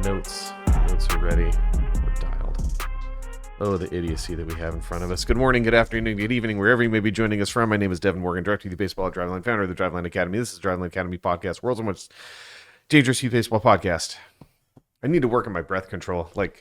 Notes are ready. We're dialed. Oh, the idiocy that we have in front of us. Good morning, good afternoon, good evening, wherever you may be joining us from. My name is Deven Morgan, director of the Baseball at Driveline, founder of the Driveline Academy. This is the Driveline Academy podcast, world's most dangerous youth baseball podcast. I need to work on my breath control. I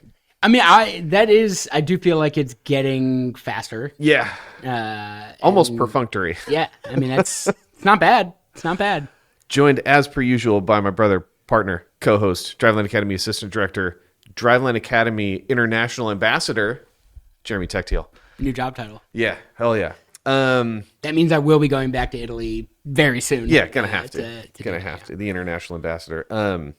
do feel like it's getting faster. Yeah. Almost perfunctory. Yeah. It's not bad. It's not bad. Joined as per usual by my brother, partner, co-host, Driveline Academy assistant director, Driveline Academy international ambassador, Jeremy Techtail. New job title. Yeah. Hell yeah. That means I will be going back to Italy very soon. Yeah. Gonna have to. The international ambassador. A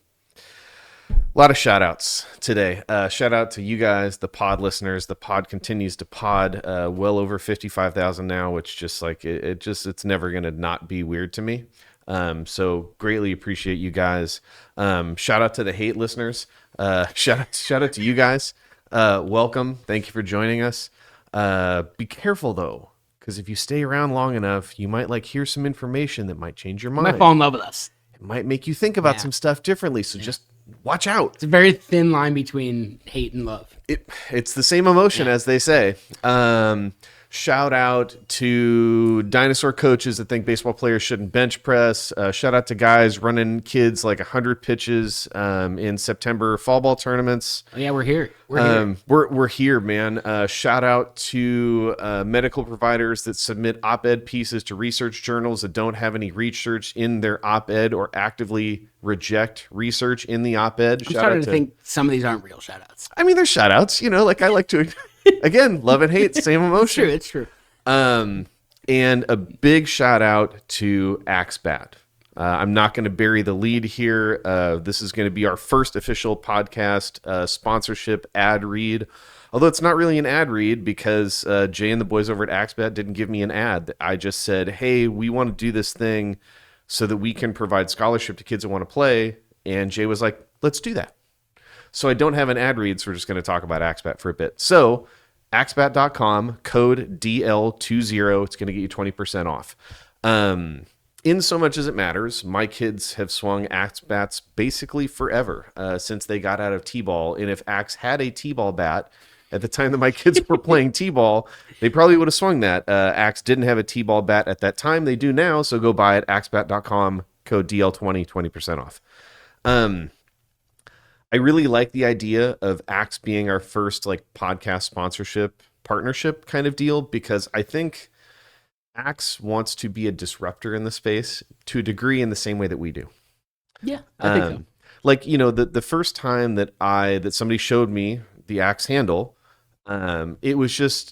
lot of shout outs today. Shout out to you guys, the pod listeners. The pod continues to pod well over 55,000 now, which just it's never going to not be weird to me. So greatly appreciate you guys. Shout out to the hate listeners. Shout out to you guys. Welcome. Thank you for joining us. Be careful though, because if you stay around long enough, you might hear some information that might change your mind. You might fall in love with us. It might make you think about some stuff differently. So just watch out. It's a very thin line between hate and love. It's the same emotion, as they say. Shout out to dinosaur coaches that think baseball players shouldn't bench press. Shout out to guys running kids 100 pitches in September fall ball tournaments. Oh, yeah, we're here. We're here, man. Shout out to medical providers that submit op-ed pieces to research journals that don't have any research in their op-ed or actively reject research in the op-ed. I'm starting to think some of these aren't real shout outs. They're shout outs. I like to... Again, love and hate, same emotion. It's true. And a big shout out to AxeBat. I'm not going to bury the lead here. This is going to be our first official podcast sponsorship ad read. Although it's not really an ad read because Jay and the boys over at AxeBat didn't give me an ad. I just said, hey, we want to do this thing so that we can provide scholarship to kids that want to play. And Jay was like, let's do that. So I don't have an ad read, so we're just going to talk about AxeBat for a bit. So axebat.com, code DL20. It's going to get you 20% off. In so much as it matters, my kids have swung AxeBats basically forever since they got out of T-ball. And if Axe had a T-ball bat at the time that my kids were playing T-ball, they probably would have swung that. Axe didn't have a T-ball bat at that time. They do now, so go buy it. Axebat.com, code DL20, 20% off. I really like the idea of Axe being our first podcast sponsorship partnership kind of deal, because I think Axe wants to be a disruptor in the space to a degree in the same way that we do. Yeah, I think so. The first time that somebody showed me the Axe handle, it was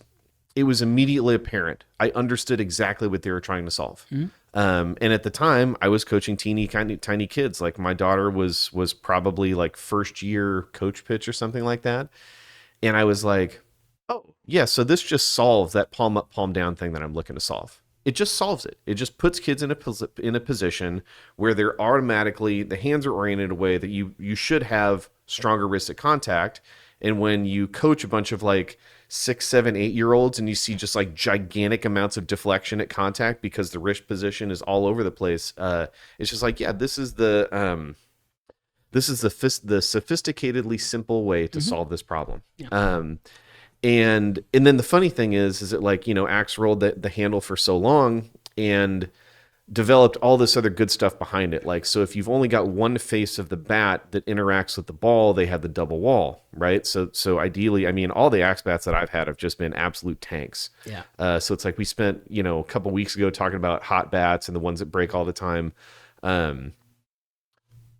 immediately apparent. I understood exactly what they were trying to solve. Mm-hmm. And at the time, I was coaching tiny kids. My daughter was probably first year coach pitch or something like that. And I was like, oh, yeah, so this just solves that palm up, palm down thing that I'm looking to solve. It just solves it. It just puts kids in a position where they're automatically, the hands are oriented in a way that you should have stronger wrist at contact. And when you coach a bunch of 6, 7, 8-year-olds and you see just gigantic amounts of deflection at contact because the wrist position is all over the place, it's just this is the sophisticatedly simple way to solve this problem. Yeah. And then the funny thing is that Axe rolled the handle for so long and developed all this other good stuff behind it. So if you've only got one face of the bat that interacts with the ball, they have the double wall, right? So ideally, all the Axe bats that I've had have just been absolute tanks. Yeah. So it's we spent, a couple weeks ago talking about hot bats and the ones that break all the time.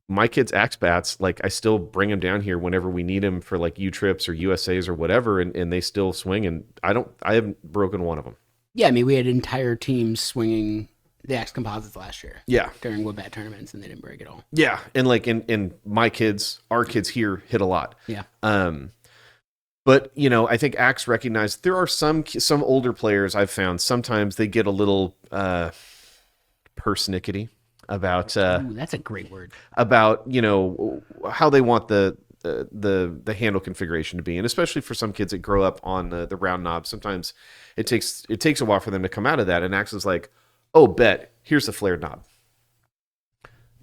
My kids' Axe bats, I still bring them down here whenever we need them for U trips or USAs or whatever, and they still swing, and I haven't broken one of them. Yeah, we had entire teams swinging the Axe composites last year. Yeah. During wood bat tournaments, and they didn't break at all. Yeah. And in my kids, our kids here hit a lot. Yeah. But I think Axe recognized there are some older players I've found, sometimes they get a little persnickety about Ooh, that's a great word. About, how they want the handle configuration to be. And especially for some kids that grow up on the round knob, sometimes it takes a while for them to come out of that. And Axe is like, oh, bet, here's the flared knob.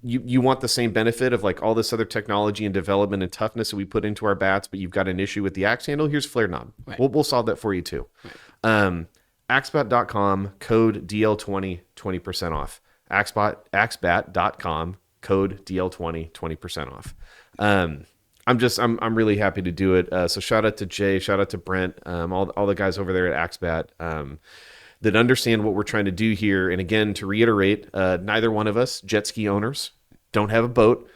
you want the same benefit of like all this other technology and development and toughness that we put into our bats, but you've got an issue with the axe handle. Here's flare knob. Right. We'll solve that for you too. Right. Axebat.com, code DL20, 20% off. Axebat.com, code DL20, 20% off. I'm really happy to do it. So shout out to Jay, shout out to Brent, all the guys over there at Axebat that understand what we're trying to do here. And again, to reiterate, neither one of us, jet ski owners, don't have a boat,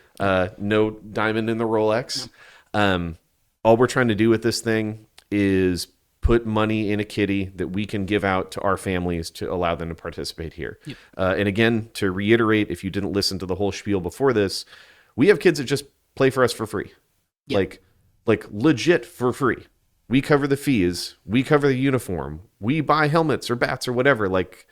no diamond in the Rolex. All we're trying to do with this thing is put money in a kitty that we can give out to our families to allow them to participate here. Yep. And again, to reiterate, if you didn't listen to the whole spiel before this, we have kids that just play for us for free. Yep. Like legit for free. We cover the fees. We cover the uniform. We buy helmets or bats or whatever. Like,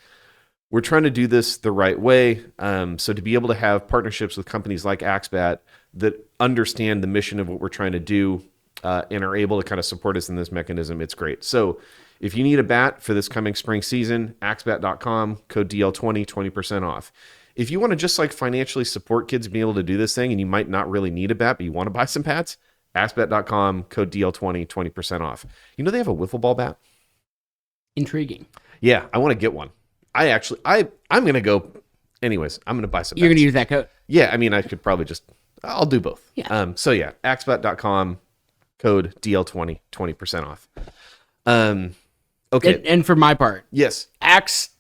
we're trying to do this the right way. So to be able to have partnerships with companies like Axebat that understand the mission of what we're trying to do and are able to kind of support us in this mechanism, it's great. So if you need a bat for this coming spring season, axebat.com, code DL20, 20% off. If you want to just like financially support kids being able to do this thing and you might not really need a bat, but you want to buy some bats, axebat.com, code DL20, 20% off. You know, they have a wiffle ball bat. Intriguing. Yeah, I want to get one. I'm going to go. Anyways, I'm going to buy some bats. You're going to use that code? Yeah, I mean, I could probably I'll do both. Yeah. So yeah, axebat.com, code DL20, 20% off. Okay. And for my part, yes, Axe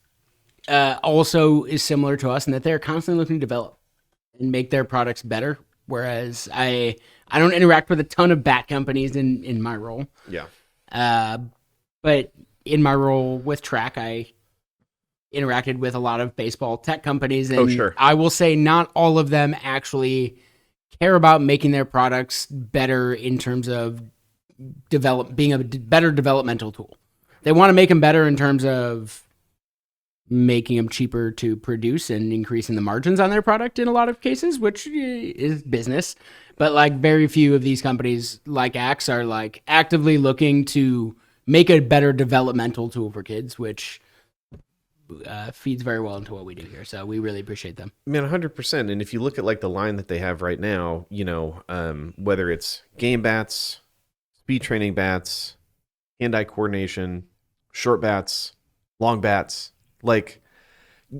also is similar to us in that they're constantly looking to develop and make their products better. Whereas I don't interact with a ton of bat companies in my role. Yeah. But in my role with track, I interacted with a lot of baseball tech companies. And sure. I will say not all of them actually care about making their products better in terms of being a better developmental tool. They want to make them better in terms of making them cheaper to produce and increasing the margins on their product in a lot of cases, which is business. But like very few of these companies like Axe are like actively looking to make a better developmental tool for kids, which feeds very well into what we do here. So we really appreciate them. Man, 100%. And if you look at like the line that they have right now, you know, whether it's game bats, speed training bats, hand-eye coordination, short bats, long bats, like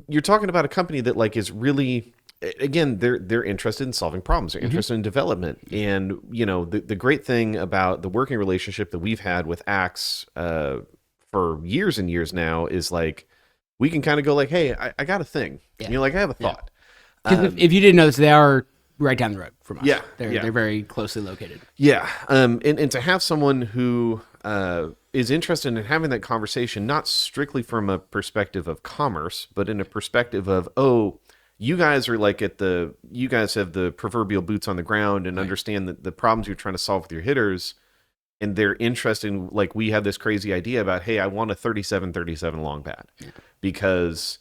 you're talking about a company that like is really, again, they're interested in solving problems. They're interested in development. And, you know, the great thing about the working relationship that we've had with Axe for years and years now is like, we can kind of go like, hey, I got a thing. Yeah. You know, like I have a thought. If you didn't know this, they are right down the road from us. Yeah. They're very closely located. Yeah. And to have someone who is interested in having that conversation, not strictly from a perspective of commerce, but in a perspective of, oh, you guys are like you guys have the proverbial boots on the ground and understand the problems you're trying to solve with your hitters. And they're interested in, like, we have this crazy idea about, hey, I want a 37-37 long bat. Yeah. Because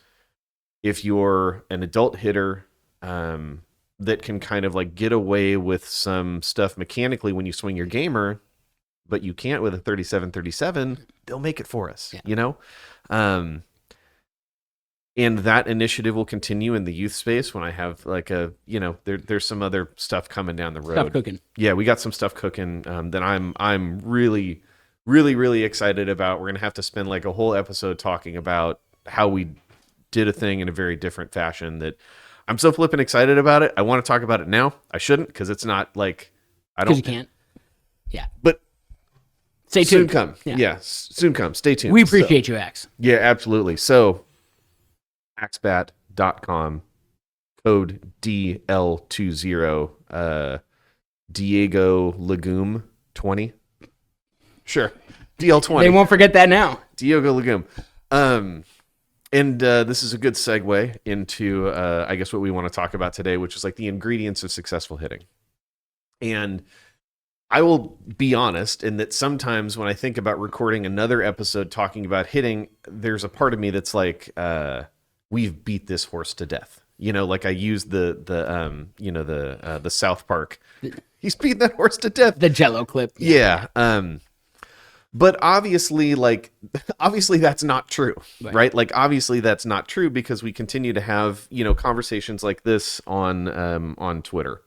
if you're an adult hitter that can kind of like get away with some stuff mechanically when you swing your gamer, but you can't with a 37-37, they'll make it for us, you know? And that initiative will continue in the youth space when I have like there's some other stuff coming down the road. Stuff cooking. Yeah, we got some stuff cooking that I'm really, really, really excited about. We're going to have to spend like a whole episode talking about how we did a thing in a very different fashion that I'm so flipping excited about it. I want to talk about it now. I shouldn't because it's not like I don't. Because you can't. Yeah. But stay Soon tuned. come. Yeah, soon come. Stay tuned. We appreciate you, Axe. Yeah, absolutely. So axebat.com, code DL20, Diego Legume 20. Sure. DL20. They won't forget that now. Diego Legume. And this is a good segue into, I guess, what we want to talk about today, which is like the ingredients of successful hitting. And I will be honest in that sometimes when I think about recording another episode talking about hitting, there's a part of me that's like, we've beat this horse to death. You know, like I used the South Park. He's beating that horse to death. The Jello clip. Yeah. But obviously, like, obviously that's not true, Right. right? Like, obviously that's not true because we continue to have, conversations like this on Twitter.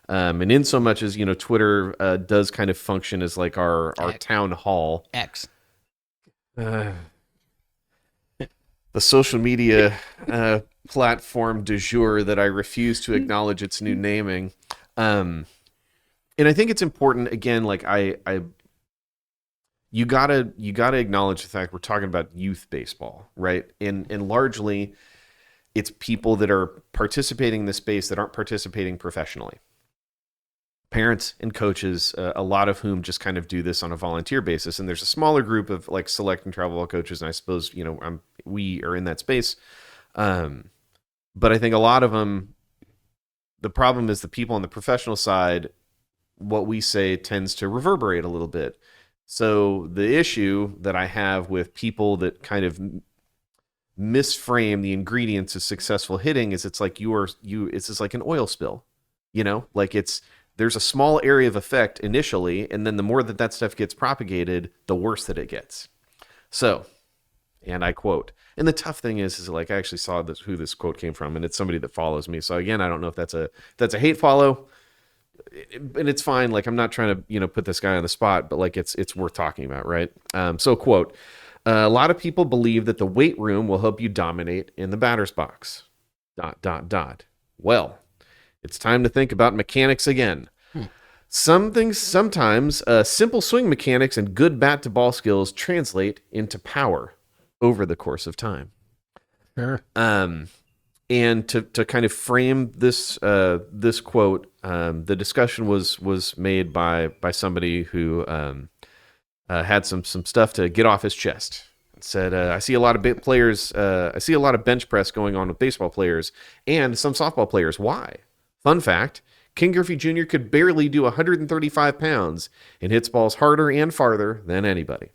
And in so much as, Twitter does kind of function as like our town hall. X. Uh, the social media platform du jour that I refuse to acknowledge its new naming. And I think it's important, again, like you gotta acknowledge the fact we're talking about youth baseball, right? And largely it's people that are participating in this space that aren't participating professionally. Parents and coaches, a lot of whom just kind of do this on a volunteer basis. And there's a smaller group of like select and travel ball coaches. And I suppose, we are in that space. But I think a lot of them, the problem is the people on the professional side, what we say tends to reverberate a little bit. So the issue that I have with people that kind of misframe the ingredients of successful hitting is it's like it's just like an oil spill, like there's a small area of effect initially, and then the more that stuff gets propagated, the worse that it gets. So, and I quote, and the tough thing is like I actually saw who this quote came from, and it's somebody that follows me. So again, I don't know if that's a hate follow, and it's fine. Like I'm not trying to put this guy on the spot, but like it's worth talking about, right? So quote, a lot of people believe that the weight room will help you dominate in the batter's box. ... Well, it's time to think about mechanics again. Sometimes simple swing mechanics and good bat to ball skills translate into power over the course of time. Sure. And to kind of frame this quote, the discussion was made by somebody who had some stuff to get off his chest. Said, I see a lot of players. I see a lot of bench press going on with baseball players and some softball players. Why? Fun fact: Ken Griffey Jr. could barely do 135 pounds and hits balls harder and farther than anybody.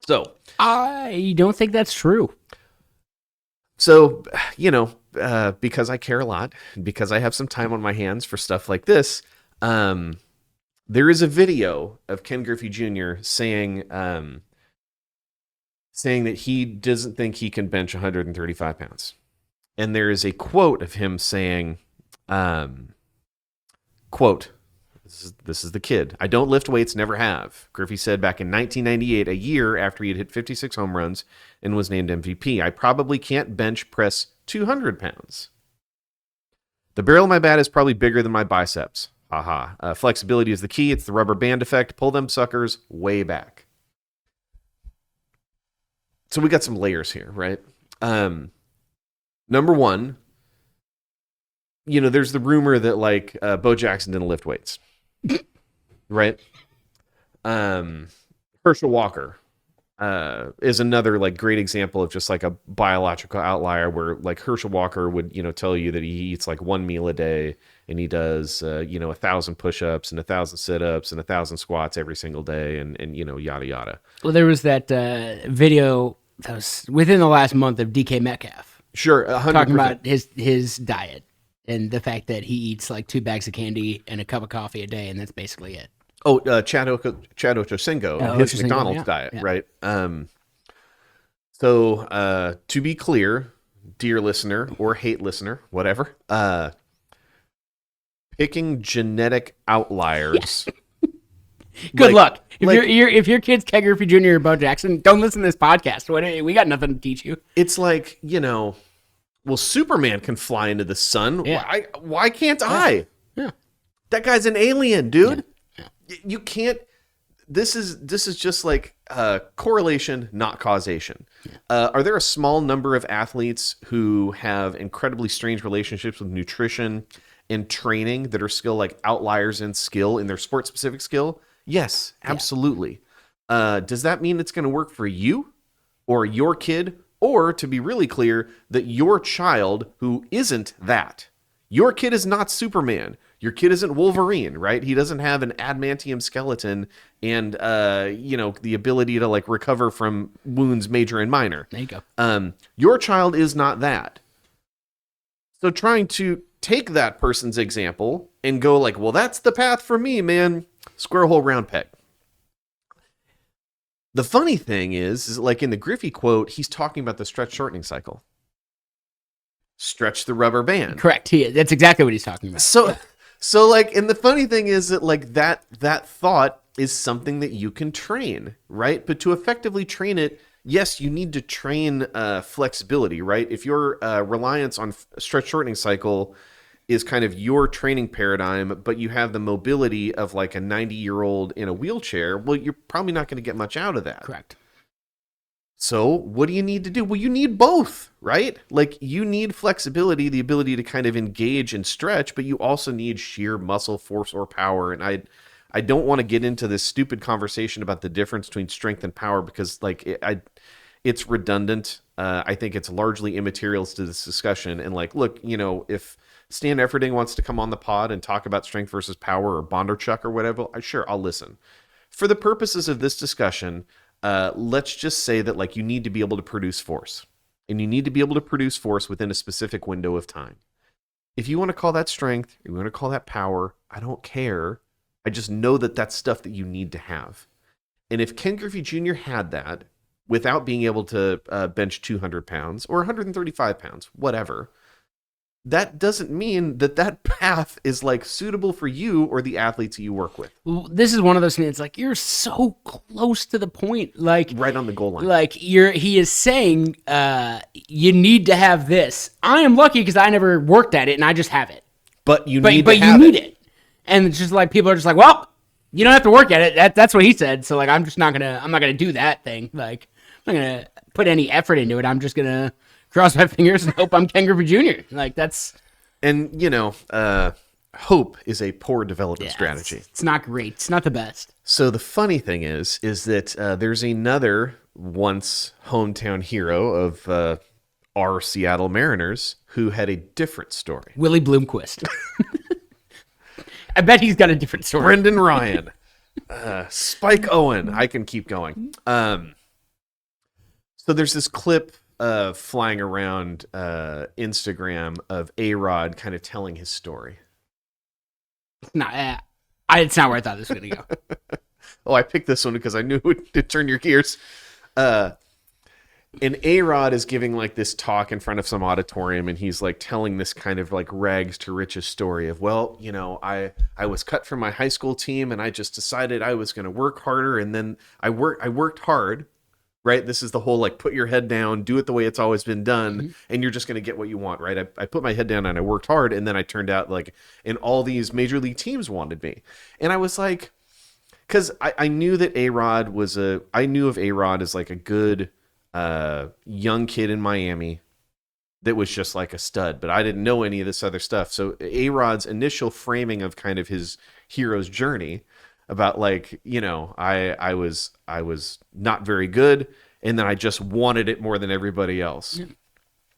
So I don't think that's true. So, because I care a lot, because I have some time on my hands for stuff like this, there is a video of Ken Griffey Jr. saying that he doesn't think he can bench 135 pounds. And there is a quote of him saying, quote, this is the kid. I don't lift weights, never have. Griffey said back in 1998, a year after he had hit 56 home runs and was named MVP, I probably can't bench press 200 pounds. The barrel of my bat is probably bigger than my biceps. Haha. Flexibility is the key. It's the rubber band effect. Pull them suckers way back. So we got some layers here, right? Number one, there's the rumor that like Bo Jackson didn't lift weights. Right? Herschel Walker is another like great example of just like a biological outlier where like Herschel Walker would tell you that he eats like one meal a day and he does 1,000 push-ups and 1,000 sit-ups and 1,000 squats every single day and yada yada. Well, there was that video that was within the last month of DK Metcalf. Sure, 100%. Talking about his diet and the fact that he eats like 2 bags of candy and a cup of coffee a day, and that's basically it. Oh, Chad Ochocinco, his McDonald's diet, right? So to be clear, dear listener or hate listener, whatever, picking genetic outliers. Good luck. If your kid's Ken Griffey Jr. or Bo Jackson, don't listen to this podcast. We got nothing to teach you. It's like, well, Superman can fly into the sun. Yeah. Why can't I? Yeah. That guy's an alien, dude. Yeah. You can't. This is just like correlation, not causation. Yeah. Are there a small number of athletes who have incredibly strange relationships with nutrition and training that are still like outliers in skill in their sport specific skill? Yes, absolutely. Yeah. Does that mean it's going to work for you or your kid? Or to be really clear, that your child who isn't that, your kid is not Superman. Your kid isn't Wolverine, right? He doesn't have an adamantium skeleton and, the ability to like recover from wounds major and minor. There you go. Your child is not that. So trying to take that person's example and go like, well, that's the path for me, man. Square hole round peg. The funny thing is like in the Griffey quote, he's talking about the stretch shortening cycle. Stretch the rubber band. Correct. That's exactly what he's talking about. So like, and the funny thing is that like that thought is something that you can train, right? But to effectively train it, yes, you need to train flexibility, right? If your reliance on stretch shortening cycle is kind of your training paradigm, but you have the mobility of like a 90-year-old in a wheelchair, well, you're probably not going to get much out of that. Correct. So what do you need to do? Well, you need both, right? Like you need flexibility, the ability to kind of engage and stretch, but you also need sheer muscle force or power. And I don't want to get into this stupid conversation about the difference between strength and power because like it's redundant. I think it's largely immaterial to this discussion. And like, look, you know, if Stan Efferding wants to come on the pod and talk about strength versus power or Bondarchuk or whatever, sure, I'll listen. For the purposes of this discussion, let's just say that like you need to be able to produce force, and you need to be able to produce force within a specific window of time. If you want to call that strength, or you want to call that power, I don't care. I just know that that's stuff that you need to have. And if Ken Griffey Jr. had that without being able to bench 200 pounds or 135 pounds, whatever, that doesn't mean that that path is like suitable for you or the athletes that you work with. This is one of those things. It's like you're so close to the point, like right on the goal line. Like he is saying, you need to have this. I am lucky because I never worked at it and I just have it. But you need it, and it's just like people are just like, well, you don't have to work at it. That's what he said. So like, I'm not gonna do that thing. Like, I'm not gonna put any effort into it. I'm just gonna cross my fingers and hope I'm Ken Griffey Jr. Like that's, and you know, hope is a poor development strategy. It's not great. It's not the best. So the funny thing is that there's another once hometown hero of our Seattle Mariners who had a different story. Willie Bloomquist. I bet he's got a different story. Brendan Ryan, Spike Owen. I can keep going. So there's this clip flying around Instagram of A-Rod kind of telling his story. It's not where I thought this was going to go. Oh, I picked this one because I knew it would turn your gears. And A-Rod is giving like this talk in front of some auditorium, and he's like telling this kind of like rags to riches story of, well, you know, I was cut from my high school team and I just decided I was going to work harder. And then I worked hard. Right? This is the whole, like, put your head down, do it the way it's always been done, and you're just going to get what you want, right? I put my head down and I worked hard, and then I turned out, like, and all these major league teams wanted me. And I was like, because I knew that A-Rod I knew of A-Rod as, like, a good young kid in Miami that was just, like, a stud, but I didn't know any of this other stuff. So A-Rod's initial framing of kind of his hero's journey about like, you know, I was not very good, and then I just wanted it more than everybody else. Yeah.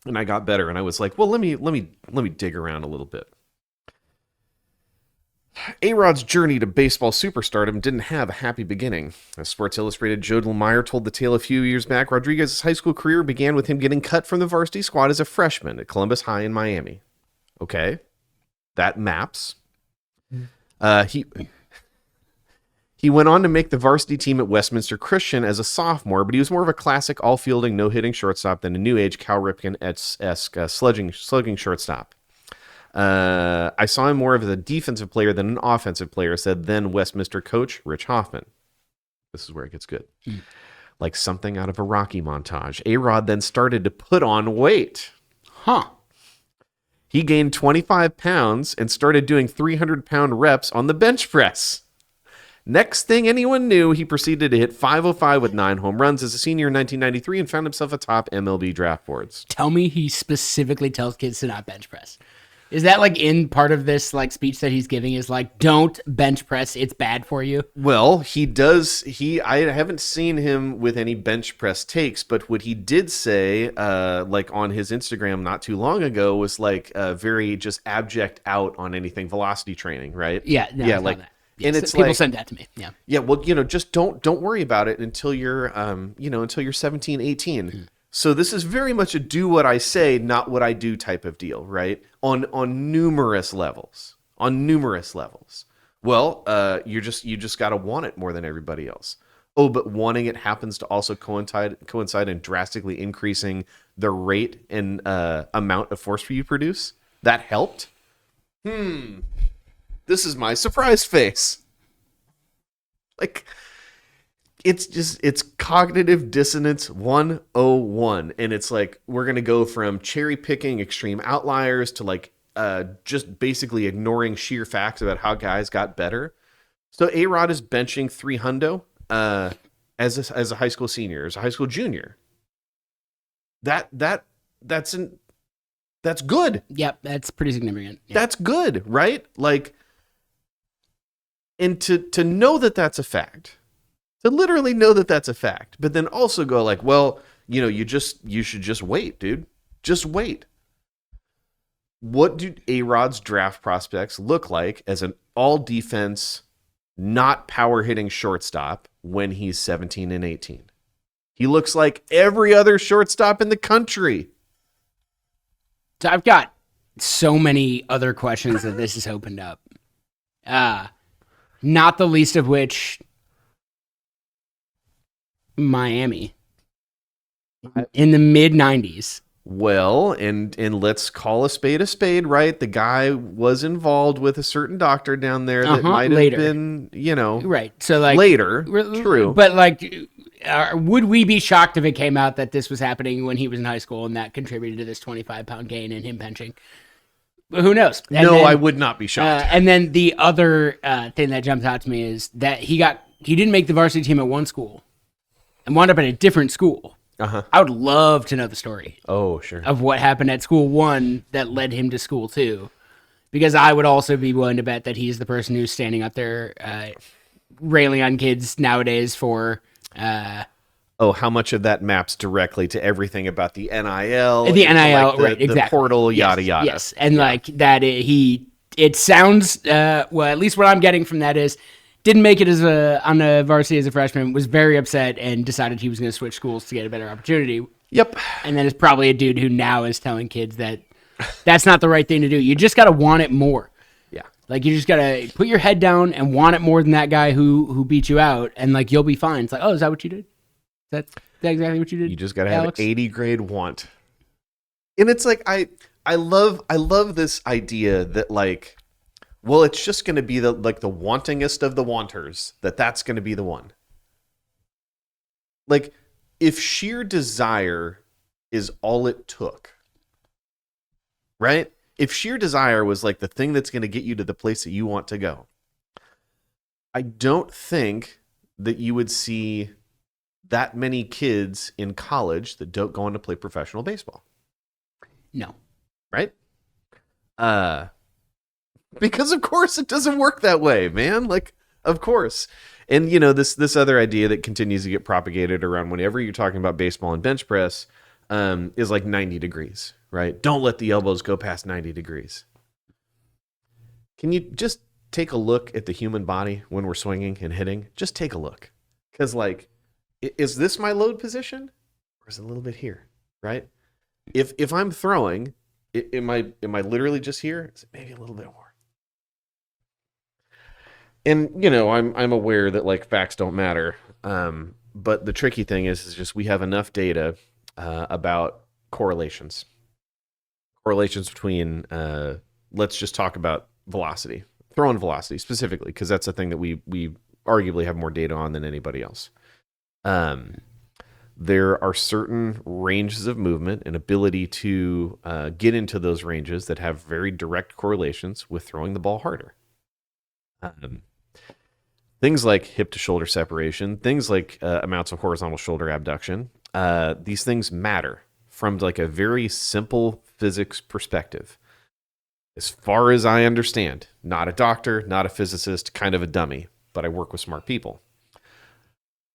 And I got better, and I was like, well, let me dig around a little bit. A-Rod's journey to baseball superstardom didn't have a happy beginning. As Sports Illustrated Joe Delmeyer told the tale a few years back, Rodriguez's high school career began with him getting cut from the varsity squad as a freshman at Columbus High in Miami. Okay, that maps. He went on to make the varsity team at Westminster Christian as a sophomore, but he was more of a classic all-fielding, no-hitting shortstop than a new-age Cal Ripken-esque slugging shortstop. I saw him more of as a defensive player than an offensive player, said then Westminster coach Rich Hoffman. This is where it gets good. Like something out of a Rocky montage. A-Rod then started to put on weight. He gained 25 pounds and started doing 300-pound reps on the bench press. Next thing anyone knew, he proceeded to hit .505 with 9 home runs as a senior in 1993 and found himself atop MLB draft boards. Tell me he specifically tells kids to not bench press. Is that like in part of this like speech that he's giving is like, don't bench press, it's bad for you? Well, he does. I haven't seen him with any bench press takes, but what he did say, like on his Instagram not too long ago, was like very just abject out on anything velocity training, right? Yeah, no, yeah, like. Yes, and it's people like, send that to me. Yeah. Yeah. Well, you know, just don't worry about it until you're, until you're 17, 18. Mm-hmm. So this is very much a do what I say, not what I do type of deal, right? On numerous levels. Well, you just got to want it more than everybody else. Oh, but wanting it happens to also coincide in drastically increasing the rate and amount of force you produce. That helped. This is my surprise face. Like, it's cognitive dissonance 101. And it's like, we're going to go from cherry picking extreme outliers to like just basically ignoring sheer facts about how guys got better. So A-Rod is benching 300 as a high school senior, as a high school junior. That's good. Yep, that's pretty significant. Yeah. That's good, right? Like, and to know that that's a fact, to literally know that that's a fact, but then also go like, well, you should just wait, dude. Just wait. What do A-Rod's draft prospects look like as an all defense, not power hitting shortstop when he's 17 and 18? He looks like every other shortstop in the country. So I've got so many other questions that this has opened up. Not the least of which, Miami. In the mid-90s. Well, and let's call a spade, right? The guy was involved with a certain doctor down there that might have been, right. So like later, true. But like, would we be shocked if it came out that this was happening when he was in high school and that contributed to this 25-pound gain in him benching? Who knows? And then, I would not be shocked. And then the other thing that jumps out to me is that he didn't make the varsity team at one school and wound up at a different school. Uh-huh. I would love to know the story. Oh, sure. Of what happened at school 1 that led him to school 2. Because I would also be willing to bet that he's the person who's standing up there railing on kids nowadays for... how much of that maps directly to everything about the NIL. The NIL, like right, exactly. The portal, yada, yada. Yes, and like that it sounds, well, at least what I'm getting from that is, didn't make it on the varsity as a freshman, was very upset and decided he was going to switch schools to get a better opportunity. Yep. And then it's probably a dude who now is telling kids that that's not the right thing to do. You just got to want it more. Yeah. Like, you just got to put your head down and want it more than that guy who beat you out, and like, you'll be fine. It's like, oh, is that what you did? Is that exactly what you did? You just got to have an 80 grade want. And it's like, I love this idea that like, well, it's just going to be the wantingest of the wanters, that's going to be the one. Like, if sheer desire is all it took, right? If sheer desire was like the thing that's going to get you to the place that you want to go, I don't think that you would see that many kids in college that don't go on to play professional baseball. No. Right? Because of course it doesn't work that way, man. Like, of course. And this other idea that continues to get propagated around whenever you're talking about baseball and bench press is like 90 degrees, right? Don't let the elbows go past 90 degrees. Can you just take a look at the human body when we're swinging and hitting? Just take a look. Because like, is this my load position? Or is it a little bit here, right? If I'm throwing, am I literally just here? Is it maybe a little bit more? And I'm aware that like facts don't matter, but the tricky thing is just we have enough data about correlations between let's just talk about velocity, throwing velocity specifically, because that's a thing that we arguably have more data on than anybody else. There are certain ranges of movement and ability to get into those ranges that have very direct correlations with throwing the ball harder. Things like hip to shoulder separation, things like amounts of horizontal shoulder abduction, these things matter from like a very simple physics perspective. As far as I understand, not a doctor, not a physicist, kind of a dummy, but I work with smart people.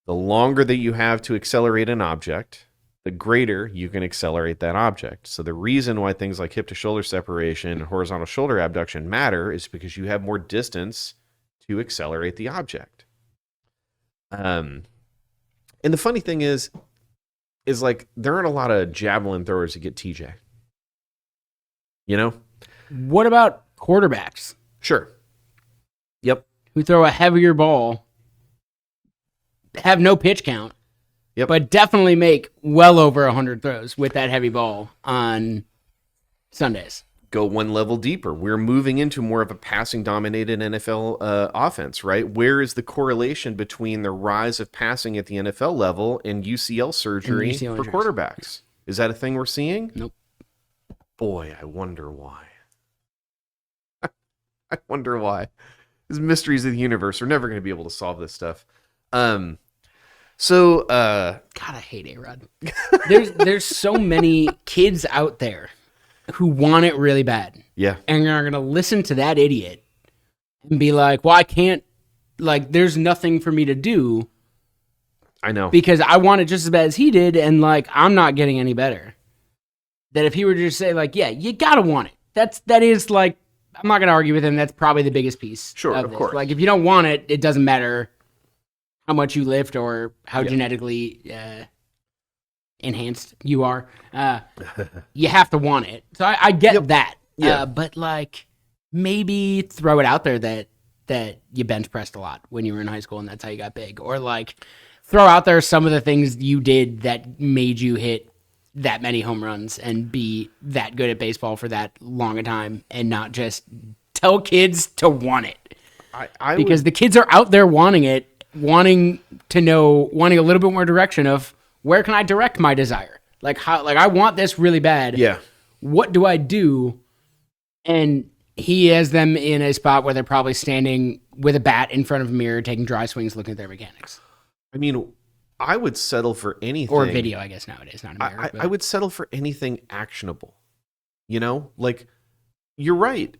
The longer that you have to accelerate an object, the greater you can accelerate that object. So the reason why things like hip to shoulder separation and horizontal shoulder abduction matter is because you have more distance to accelerate the object. And the funny thing is like there aren't a lot of javelin throwers that get TJ. What about quarterbacks? Sure. Yep. Who throw a heavier ball have no pitch count, Yep. but definitely make well over 100 throws with that heavy ball on Sundays. Go one level deeper. We're moving into more of a passing-dominated NFL offense, right? Where is the correlation between the rise of passing at the NFL level and UCL surgery UCL for injuries. quarterbacks? Is that a thing we're seeing? Nope. Boy, I wonder why. I wonder why. These mysteries of the universe. We're never going to be able to solve this stuff. God, I hate A-Rod. There's so many kids out there who want it really bad. Yeah. And are going to listen to that idiot and be like, well, I can't, like, there's nothing for me to do I know. because I want it just as bad as he did, and, like, I'm not getting any better. That if he were to just say, like, yeah, you got to want it. That is, like, I'm not going to argue with him. That's probably the biggest piece. Sure, of this. course. Like, if you don't want it, it doesn't matter how much you lift or how genetically enhanced you are. You have to want it. So I get that. Yeah. But like maybe throw it out there that you bench pressed a lot when you were in high school and that's how you got big. Or like throw out there some of the things you did that made you hit that many home runs and be that good at baseball for that long a time and not just tell kids to want it. Because the kids are out there wanting it, wanting a little bit more direction of where can I direct my desire? Like I want this really bad. Yeah. What do I do? And he has them in a spot where they're probably standing with a bat in front of a mirror, taking dry swings, looking at their mechanics. I mean, I would settle for anything. Or video, I guess nowadays, not a mirror. I would settle for anything actionable. You know, like you're right.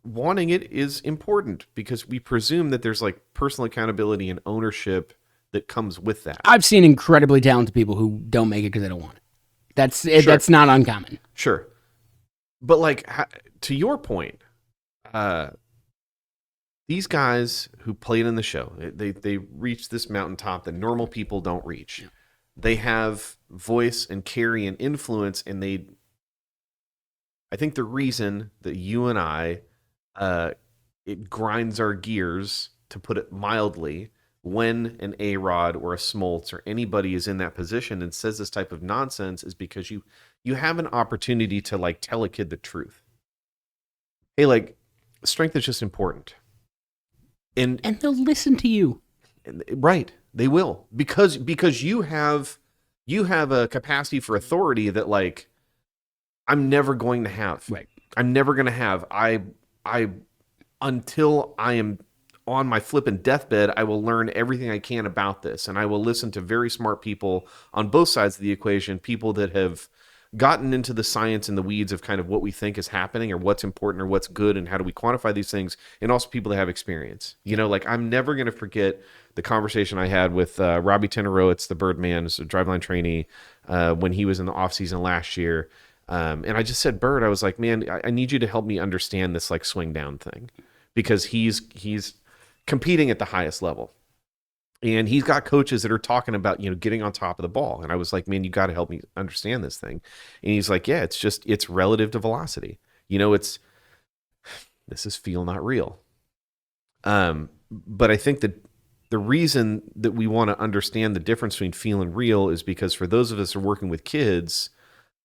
Wanting it is important because we presume that there's like personal accountability and ownership that comes with that. I've seen incredibly talented people who don't make it because they don't want it. That's not uncommon. Sure. But like to your point, these guys who played in the show, they reached this mountaintop that normal people don't reach. Yeah. They have voice and carry and influence, and I think the reason that you and I, it grinds our gears, to put it mildly, when an A-Rod or a Smoltz or anybody is in that position and says this type of nonsense is because you have an opportunity to like tell a kid the truth. Hey, like strength is just important. And they'll listen to you. Right. They will. Because you have a capacity for authority that like I'm never going to have. Right. I'm never going to have. I until I am on my flippin' deathbed, I will learn everything I can about this, and I will listen to very smart people on both sides of the equation, people that have gotten into the science and the weeds of kind of what we think is happening or what's important or what's good and how do we quantify these things, and also people that have experience. You know, like I'm never going to forget the conversation I had with Robbie Tenorowitz, the Birdman, so driveline trainee, when he was in the offseason last year. And I just said, Bird, I was like, man, I need you to help me understand this like swing down thing, because he's competing at the highest level. And he's got coaches that are talking about, you know, getting on top of the ball. And I was like, man, you got to help me understand this thing. And he's like, yeah, it's relative to velocity. You know, this is feel, not real. But I think that the reason that we want to understand the difference between feel and real is because for those of us who are working with kids,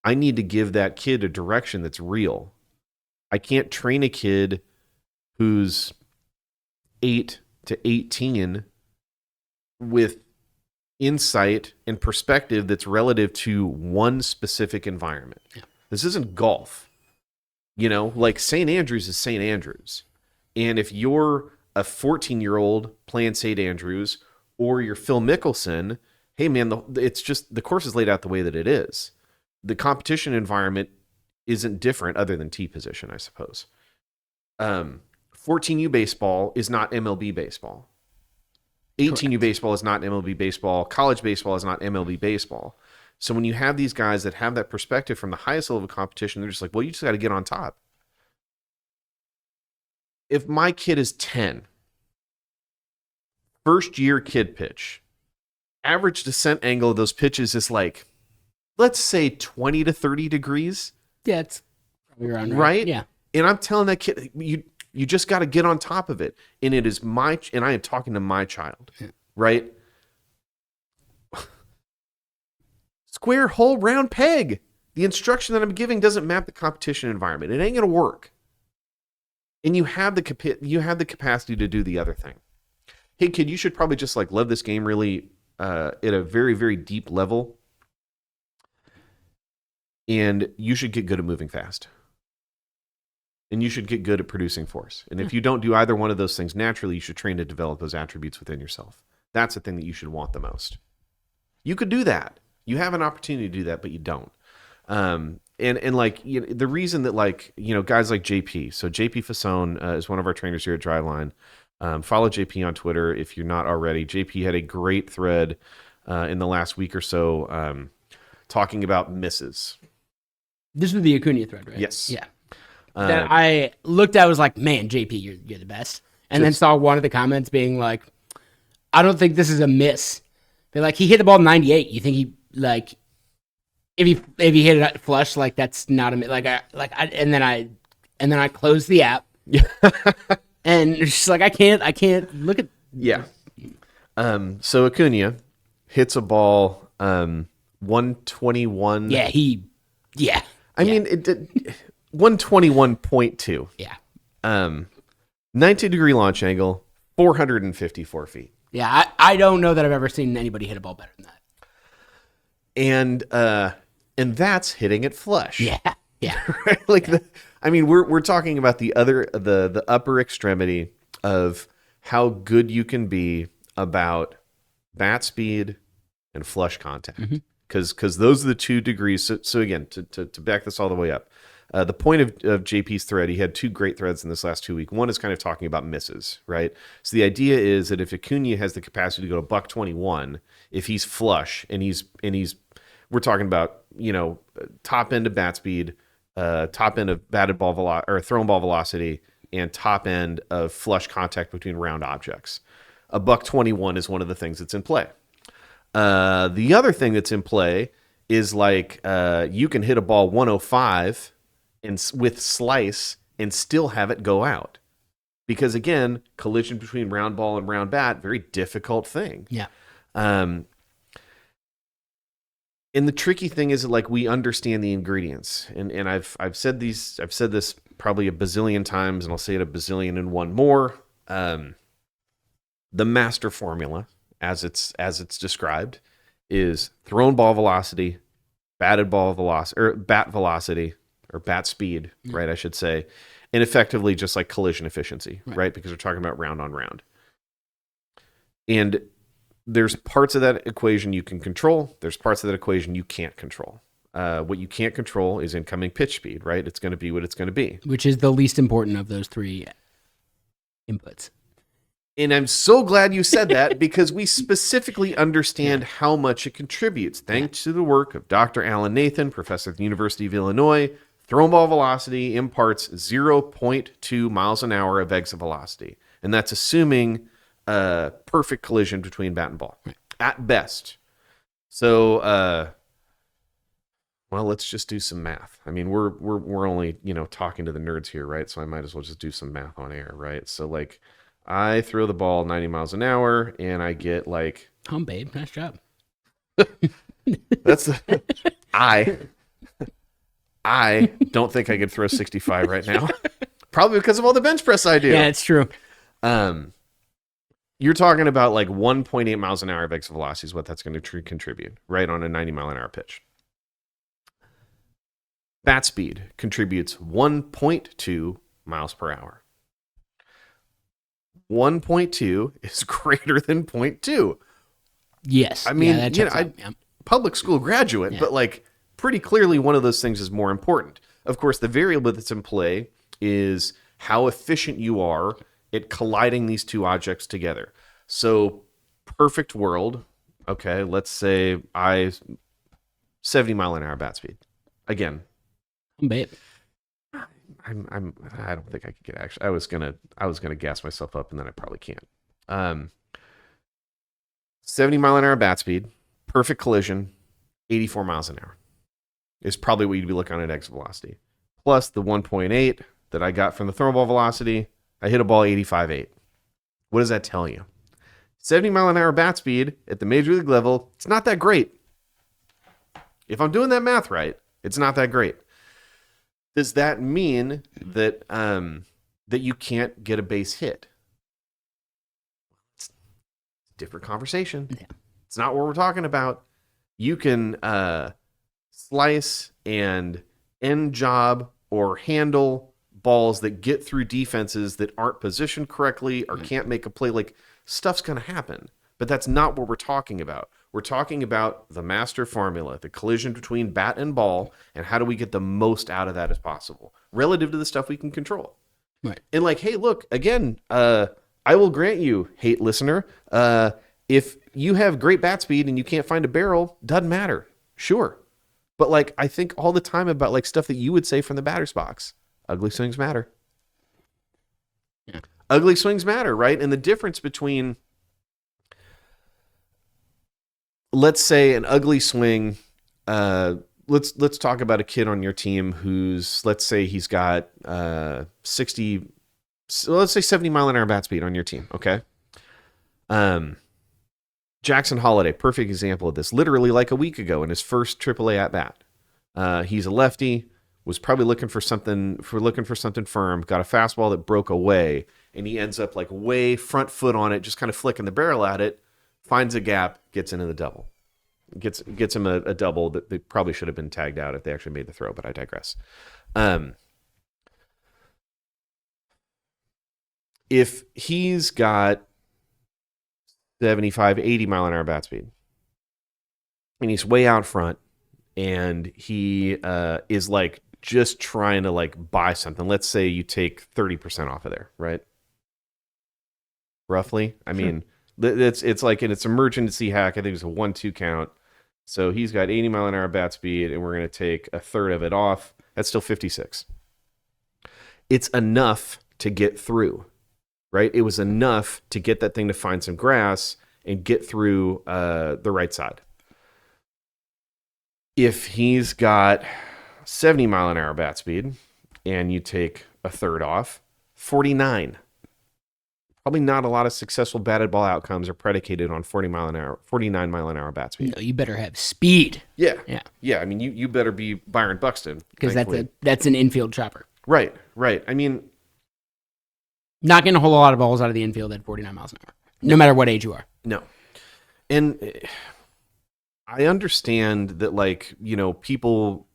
I need to give that kid a direction that's real. I can't train a kid who's 8 to 18 with insight and perspective that's relative to one specific environment. Yeah. This isn't golf. You know, like St. Andrews is St. Andrews. And if you're a 14-year-old playing St. Andrews or you're Phil Mickelson, hey man, it's just the course is laid out the way that it is. The competition environment isn't different other than tee position, I suppose. 14U baseball is not MLB baseball. 18U baseball is not MLB baseball. College baseball is not MLB baseball. So when you have these guys that have that perspective from the highest level of competition, they're just like, well, you just got to get on top. If my kid is 10, first year kid pitch, average descent angle of those pitches is like, let's say 20 to 30 degrees. Yeah, it's probably around right. Yeah. And I'm telling that kid, you just got to get on top of it. And I am talking to my child, right? Square, hole, round, peg. The instruction that I'm giving doesn't map the competition environment. It ain't going to work. And you have the capacity to do the other thing. Hey, kid, you should probably just like love this game really at a very, very deep level. And you should get good at moving fast. And you should get good at producing force. And if you don't do either one of those things naturally, you should train to develop those attributes within yourself. That's the thing that you should want the most. You could do that. You have an opportunity to do that, but you don't. And like, you know, the reason that, like, you know, guys like JP, so JP Fasone is one of our trainers here at Driveline. Follow JP on Twitter if you're not already. JP had a great thread in the last week or so talking about misses. This was the Acuna thread, right? Yes. Yeah. That I looked at, was like, man, JP, you're the best. And then saw one of the comments being like, I don't think this is a miss. But like, he hit the ball 98. You think he, like, if he hit it flush, like, that's not a miss. And then I closed the app. And it's just like, I can't look at. Yeah. So Acuna hits a ball 121. Yeah. I mean, it did 121.2. Yeah. 90-degree launch angle, 454 feet. Yeah, I don't know that I've ever seen anybody hit a ball better than that. And that's hitting it flush. Yeah. Right? Like, we're talking about the upper extremity of how good you can be about bat speed and flush contact. Because those are the 2 degrees. So again, to back this all the way up, the point of JP's thread, he had 2 great threads in this last 2 weeks. One is kind of talking about misses, right? So the idea is that if Acuna has the capacity to go to $121, if he's flush and he's we're talking about, you know, top end of bat speed, top end of batted ball or thrown ball velocity, and top end of flush contact between round objects. $121 is one of the things that's in play. The other thing that's in play is like you can hit a ball 105 with slice and still have it go out. Because again, collision between round ball and round bat, very difficult thing. Yeah. And the tricky thing is that, like, we understand the ingredients. And I've said this probably a bazillion times, and I'll say it a bazillion and one more. The master formula, as it's described, is thrown ball velocity, batted ball velocity, or bat velocity, or bat speed, right, I should say, and effectively just like collision efficiency, right? Because we're talking about round on round. And there's parts of that equation you can control. There's parts of that equation you can't control. What you can't control is incoming pitch speed, right? It's going to be what it's going to be. Which is the least important of those 3 inputs. And I'm so glad you said that, because we specifically understand how much it contributes. Thanks to the work of Dr. Alan Nathan, professor at the University of Illinois, thrown ball velocity imparts 0.2 miles an hour of exit velocity. And that's assuming perfect collision between bat and ball, at best. So, well, let's just do some math. I mean, we're only, you know, talking to the nerds here, right? So I might as well just do some math on air, right? So, like, I throw the ball 90 miles an hour, and I get like... Babe, nice job. That's I don't think I could throw 65 right now. Probably because of all the bench press I do. Yeah, it's true. You're talking about like 1.8 miles an hour of exit velocity is what that's going to contribute, right, on a 90 mile an hour pitch. Bat speed contributes 1.2 miles per hour. 1.2 is greater than 0.2. Yes. I mean, you know, public school graduate, but like pretty clearly one of those things is more important. Of course, the variable that's in play is how efficient you are at colliding these 2 objects together. So, perfect world, okay, let's say 70 mile an hour bat speed. Again, babe. I don't think I could get, actually. I was gonna gas myself up, and then I probably can't. 70 mile an hour bat speed, perfect collision, 84 miles an hour is probably what you'd be looking at exit velocity. Plus the 1.8 that I got from the throw ball velocity, I hit a ball 85.8. What does that tell you? 70 mile an hour bat speed at the major league level, it's not that great. If I'm doing that math right, it's not that great. Does that mean that that you can't get a base hit? It's a different conversation. Yeah. It's not what we're talking about. You can slice and end job or handle balls that get through defenses that aren't positioned correctly or can't make a play. Like, stuff's going to happen. But that's not what we're talking about. We're talking about the master formula, the collision between bat and ball, and how do we get the most out of that as possible relative to the stuff we can control. Right. And like, hey, look, again, I will grant you, hate listener, if you have great bat speed and you can't find a barrel, doesn't matter. Sure. But like, I think all the time about like stuff that you would say from the batter's box. Ugly swings matter. Yeah. Ugly swings matter, right? And the difference between, let's say, an ugly swing, let's talk about a kid on your team who's, let's say he's got 70 mile an hour bat speed on your team, okay? Jackson Holiday, perfect example of this. Literally like a week ago in his first AAA at bat. He's a lefty, was probably looking for something firm, got a fastball that broke away, and he ends up like way front foot on it, just kind of flicking the barrel at it, finds a gap, gets into the double. Gets him a double that they probably should have been tagged out if they actually made the throw, but I digress. If he's got 75, 80 mile an hour bat speed, and he's way out front, and he is like just trying to like buy something. Let's say you take 30% off of there, right? Roughly. I mean, it's like it's emergency hack. I think it's a 1-2 count. So he's got 80 mile an hour bat speed, and we're going to take a third of it off. That's still 56. It's enough to get through, right? It was enough to get that thing to find some grass and get through the right side. If he's got 70 mile an hour bat speed and you take a third off, 49. Probably not a lot of successful batted ball outcomes are predicated on 49 mile an hour bat speed. No, you better have speed. Yeah. Yeah. Yeah. I mean, you better be Byron Buxton. Because that's an infield chopper. Right. Right. I mean, not getting a whole lot of balls out of the infield at 49 miles an hour, no matter what age you are. No. And I understand that, like, you know, people,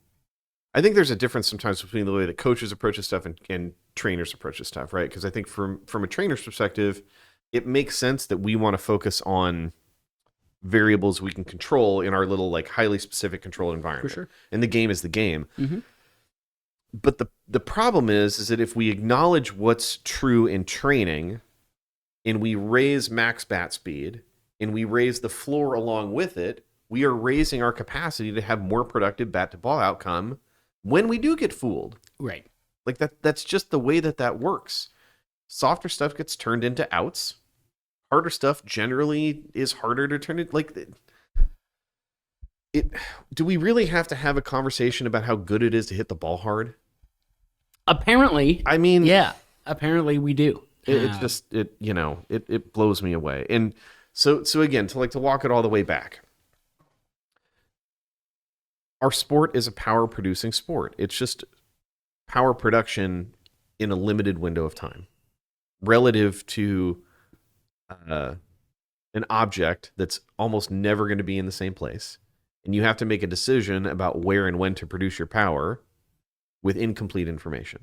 I think there's a difference sometimes between the way that coaches approach this stuff and trainers approach this stuff, right? Because I think from a trainer's perspective, it makes sense that we want to focus on variables we can control in our little, like, highly specific controlled environment. For sure. And the game is the game. Mm-hmm. But the problem is that if we acknowledge what's true in training and we raise max bat speed and we raise the floor along with it, we are raising our capacity to have more productive bat to ball outcome when we do get fooled. Right. Like that's just the way that works. Softer stuff gets turned into outs. Harder stuff generally is harder to turn it. Like, do we really have to have a conversation about how good it is to hit the ball hard? Apparently. I mean, yeah, apparently we do. It's just, it blows me away. And so again, to walk it all the way back, our sport is a power producing sport. It's just power production in a limited window of time relative to an object that's almost never going to be in the same place. And you have to make a decision about where and when to produce your power with incomplete information.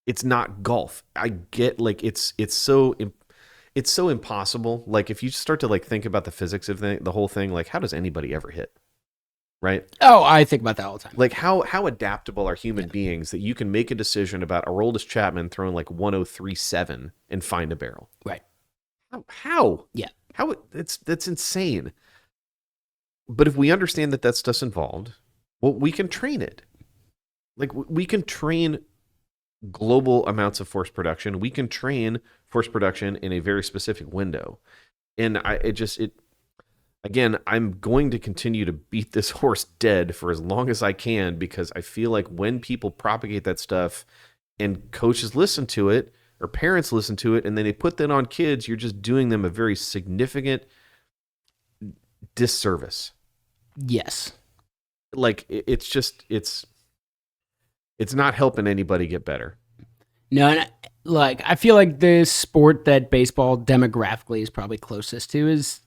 It's not golf. I get, like, it's so impossible. Like, if you start to, like, think about the physics of the whole thing, like, how does anybody ever hit? Right? Oh, I think about that all the time. Like, how adaptable are human beings that you can make a decision about Aroldis Chapman throwing like 103.7 and find a barrel? Right. How? Yeah. That's insane. But if we understand that stuff's involved, well, we can train it. Like, we can train global amounts of force production. We can train force production in a very specific window. And again, I'm going to continue to beat this horse dead for as long as I can, because I feel like when people propagate that stuff and coaches listen to it or parents listen to it and then they put that on kids, you're just doing them a very significant disservice. Yes. Like it's just it's not helping anybody get better. No, and like I feel like the sport that baseball demographically is probably closest to is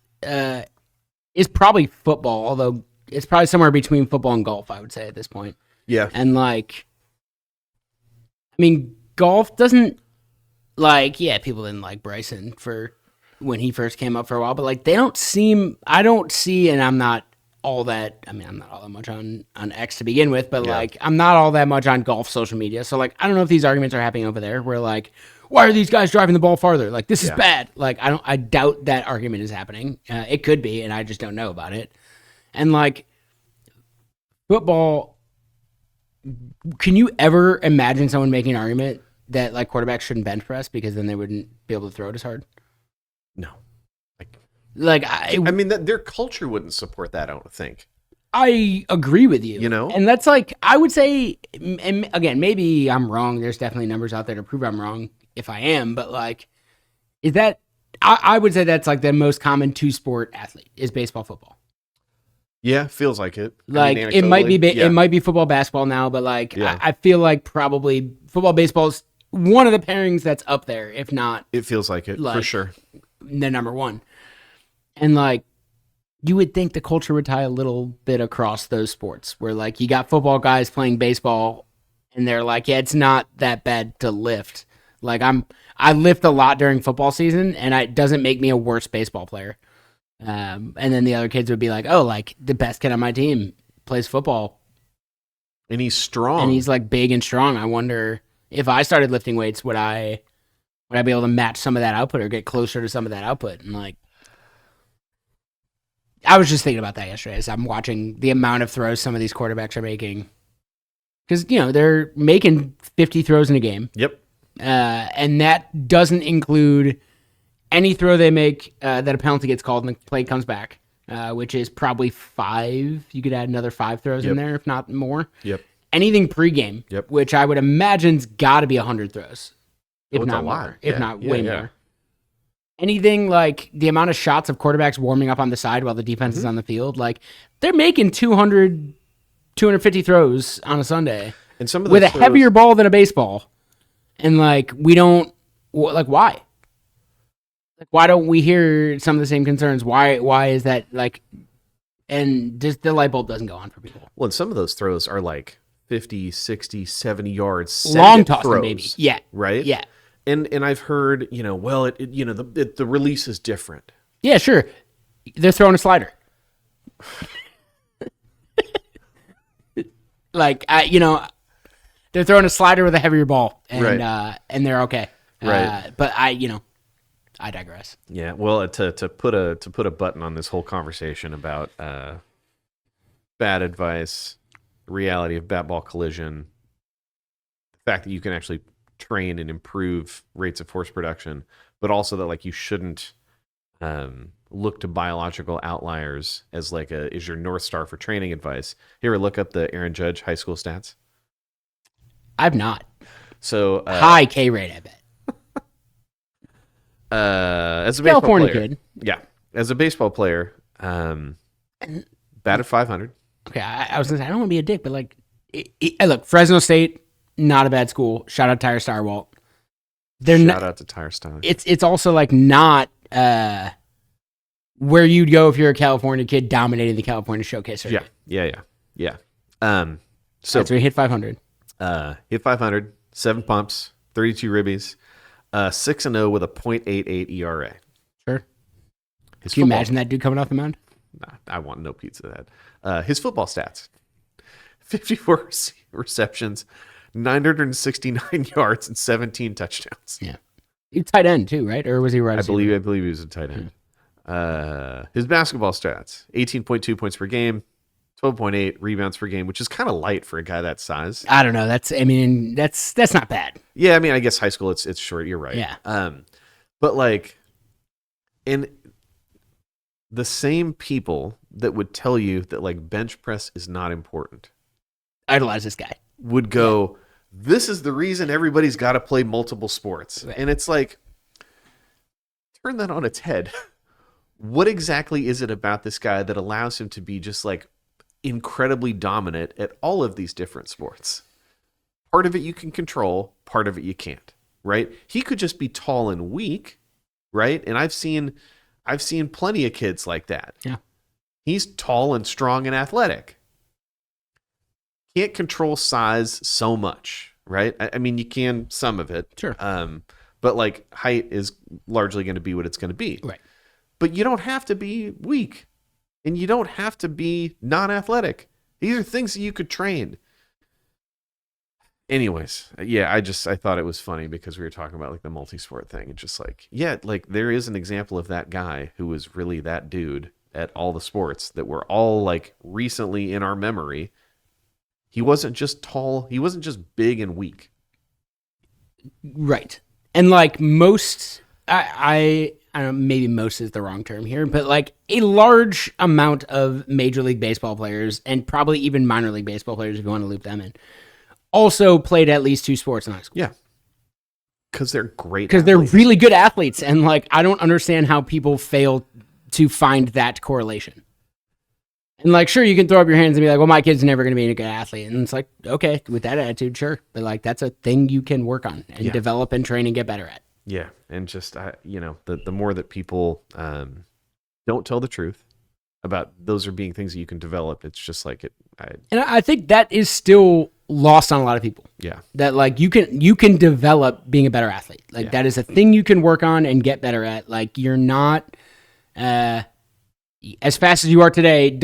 probably football, although it's probably somewhere between football and golf, I would say at this point. Yeah. And like, I mean, golf doesn't like, yeah, people didn't like Bryson for when he first came up for a while, but like I don't see, and I'm not all that, I mean, I'm not all that much on X to begin with, but like I'm not all that much on golf social media. So like, I don't know if these arguments are happening over there where like, why are these guys driving the ball farther? Like, this is bad. Like, I doubt that argument is happening. It could be, and I just don't know about it. And like football, can you ever imagine someone making an argument that like quarterbacks shouldn't bench press because then they wouldn't be able to throw it as hard? No. I mean, their culture wouldn't support that, I don't think. I agree with you. You know? And that's like, I would say, and again, maybe I'm wrong. There's definitely numbers out there to prove I'm wrong if I am, but like, is that, I would say that's like the most common two-sport athlete is baseball, football. Yeah, feels like it. Like, I mean, it might be it might be football, basketball now, but like, I feel like probably football, baseball is one of the pairings that's up there, if not. It feels like it, for sure. The number one. And like, you would think the culture would tie a little bit across those sports where like you got football guys playing baseball and they're like, yeah, it's not that bad to lift. Like I lift a lot during football season and it doesn't make me a worse baseball player. And then the other kids would be like, oh, like the best kid on my team plays football. And he's strong. And he's like big and strong. I wonder if I started lifting weights, would I be able to match some of that output or get closer to some of that output? And like, I was just thinking about that yesterday as I'm watching the amount of throws some of these quarterbacks are making. Because, you know, they're making 50 throws in a game. Yep. And that doesn't include any throw they make that a penalty gets called and the play comes back, which is probably 5. You could add another 5 throws in there, if not more. Yep. Anything pregame, which I would imagine's got to be 100 throws. If not more. If not way more. Anything like the amount of shots of quarterbacks warming up on the side while the defense is on the field, like they're making 200, 250 throws on a Sunday and some of with a heavier ball than a baseball. And like, we don't, like, why? Like, why don't we hear some of the same concerns? Why is that like, and just the light bulb doesn't go on for people. Well, and some of those throws are like 50, 60, 70 yards. Long tossing, maybe. Yeah. Right? Yeah. And I've heard, you know, well, the release is different. Yeah, sure. They're throwing a slider. Like, they're throwing a slider with a heavier ball, and and they're okay. Right. But I digress. Yeah. Well, to put a button on this whole conversation about bad advice, reality of bat ball collision, the fact that you can actually train and improve rates of force production, but also that like you shouldn't look to biological outliers as like is your North Star for training advice. Here, look up the Aaron Judge high school stats. I've not. So high K rate, I bet. As a baseball California player, kid. Yeah, as a baseball player, batted 500. Okay, I was gonna say I don't want to be a dick, but like, look, Fresno State. Not a bad school. Shout out Tyre Starwalt. Shout out to Tyre Starwalt. It's also like not where you'd go if you're a California kid dominating the California Showcase circuit. Yeah. So he hit 500. Hit 500, 7 pumps, 32 ribbies, 6-0 with a .88 ERA. Sure. Can you imagine that dude coming off the mound? Nah, I want no pizza of that. His football stats: 54 receptions, 969 yards, and 17 touchdowns. Yeah. He's tight end too, right? Or was he right? I believe he was a tight end. His basketball stats: 18.2 points per game, 12.8 rebounds per game, which is kind of light for a guy that size. I don't know. That's not bad. Yeah, I mean, I guess high school it's short. You're right. Yeah. But like, and the same people that would tell you that like bench press is not important, idolize this guy, would go, this is the reason everybody's got to play multiple sports. Right. And it's like, turn that on its head. What exactly is it about this guy that allows him to be just like incredibly dominant at all of these different sports. Part of it you can control, part of it you can't, right? He could just be tall and weak, right? And I've seen plenty of kids like that. Yeah. He's tall and strong and athletic. Can't control size so much, right? I mean, you can some of it. Sure. But like height is largely going to be what it's going to be. Right. But you don't have to be weak, and you don't have to be non-athletic. These are things that you could train. Anyways, yeah, I thought it was funny because we were talking about like the multi-sport thing. It's just like, yeah, like there is an example of that guy who was really that dude at all the sports that were all like recently in our memory. He wasn't just tall. He wasn't just big and weak. Right. And like most, I don't know, maybe most is the wrong term here, but like a large amount of Major League Baseball players and probably even minor league baseball players, if you want to loop them in, also played at least 2 sports in high school. Yeah. Because they're great. Because they're really good athletes. And like, I don't understand how people fail to find that correlation. And like, sure, you can throw up your hands and be like, well, my kid's never going to be a good athlete. And it's like, okay, with that attitude, sure. But like, that's a thing you can work on and develop and train and get better at. Yeah. And just, the more that people don't tell the truth about those are being things that you can develop, it's just like it. And I think that is still lost on a lot of people. Yeah. That like you can develop being a better athlete. Like that is a thing you can work on and get better at. Like you're not as fast as you are today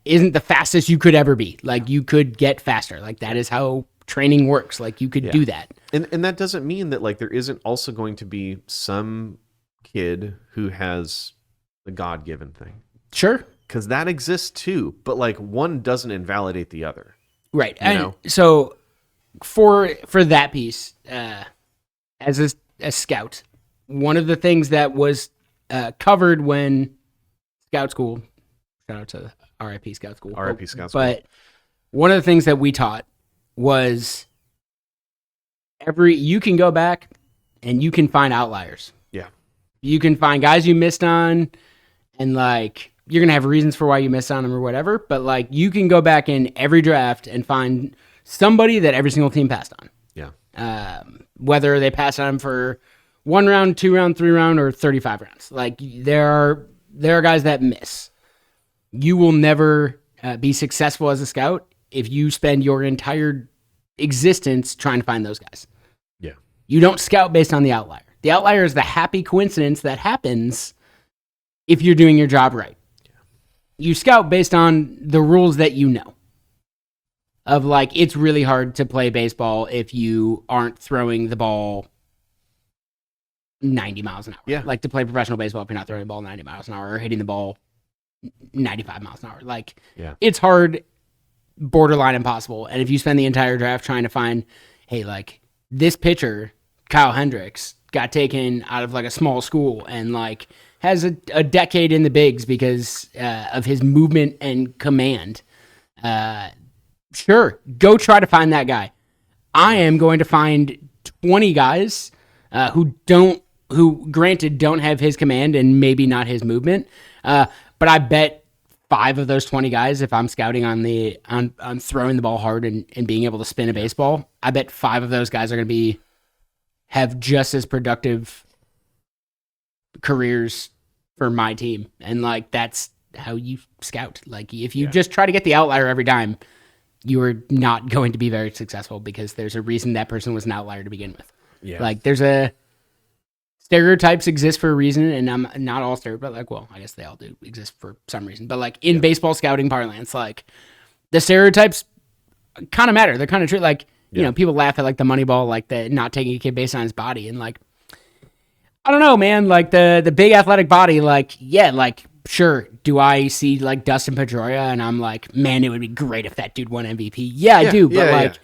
isn't the fastest you could ever be. Like you could get faster. Like that is how training works. Like you could do that. And that doesn't mean that like there isn't also going to be some kid who has the God-given thing. Sure. Because that exists too, but like one doesn't invalidate the other. Right. And so for that piece, as a scout, one of the things that was covered when Scout School, shout out to RIP Scout School. RIP Scout School. But one of the things that we taught was you can go back and you can find outliers. Yeah. You can find guys you missed on, and like you're going to have reasons for why you missed on them or whatever, but like you can go back in every draft and find somebody that every single team passed on. Yeah. Whether they passed on for 1 round, 2 round, 3 round, or 35 rounds. Like there are guys that miss. You will never be successful as a scout if you spend your entire existence trying to find those guys. Yeah. You don't scout based on the outlier. The outlier is the happy coincidence that happens if you're doing your job right. Yeah. You scout based on the rules that you know. Of like, it's really hard to play baseball if you aren't throwing the ball 90 miles an hour. Yeah. Like to play professional baseball if you're not throwing the ball 90 miles an hour or hitting the ball 95 miles an hour. Like, it's hard, borderline impossible. And if you spend the entire draft trying to find, hey, like this pitcher, Kyle Hendricks, got taken out of like a small school and like has a decade in the bigs because of his movement and command. Sure, go try to find that guy. I am going to find 20 guys who granted don't have his command and maybe not his movement, but I bet 5 of those 20 guys, if I'm scouting on throwing the ball hard and being able to spin a baseball, I bet 5 of those guys are going to have just as productive careers for my team. And like that's how you scout. Like if you just try to get the outlier every time, you are not going to be very successful because there's a reason that person was an outlier to begin with. Yeah. Like stereotypes exist for a reason, and I'm not all stereotypes, but like, well, I guess they all do exist for some reason. But like in baseball scouting parlance, like the stereotypes kind of matter. They're kind of true. Like, you know, people laugh at like the Moneyball, like the not taking a kid based on his body. And like, I don't know, man, like the big athletic body, like, yeah, like, sure, do I see like Dustin Pedroia and I'm like, man, it would be great if that dude won MVP? Yeah, I do. But like,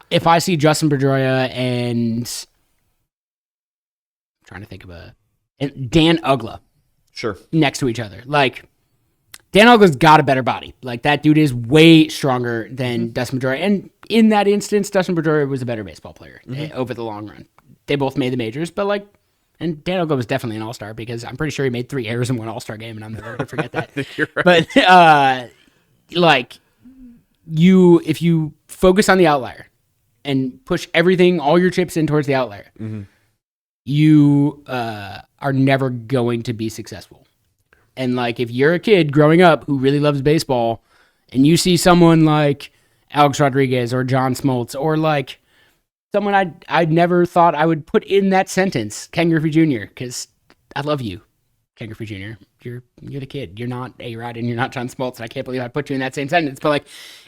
if I see Justin Pedroia and I'm trying to think of Dan Ugla, sure, next to each other, like Dan Ugla's got a better body. Like that dude is way stronger than Dustin Pedroia. And in that instance, Dustin Pedroia was a better baseball player over the long run. They both made the majors, but like, and Dan Ugla was definitely an all-star because I'm pretty sure he made 3 errors in one all-star game, and I'm never going to forget that. You're right. But like if you focus on the outlier and push everything, all your chips in towards the outlier, you are never going to be successful. And like if you're a kid growing up who really loves baseball and you see someone like Alex Rodriguez or John Smoltz or like someone I'd never thought I would put in that sentence, Ken Griffey Jr., because I love you, Ken Griffey Jr. You're the kid. You're not A-Rod and you're not John Smoltz. And I can't believe I put you in that same sentence. But like,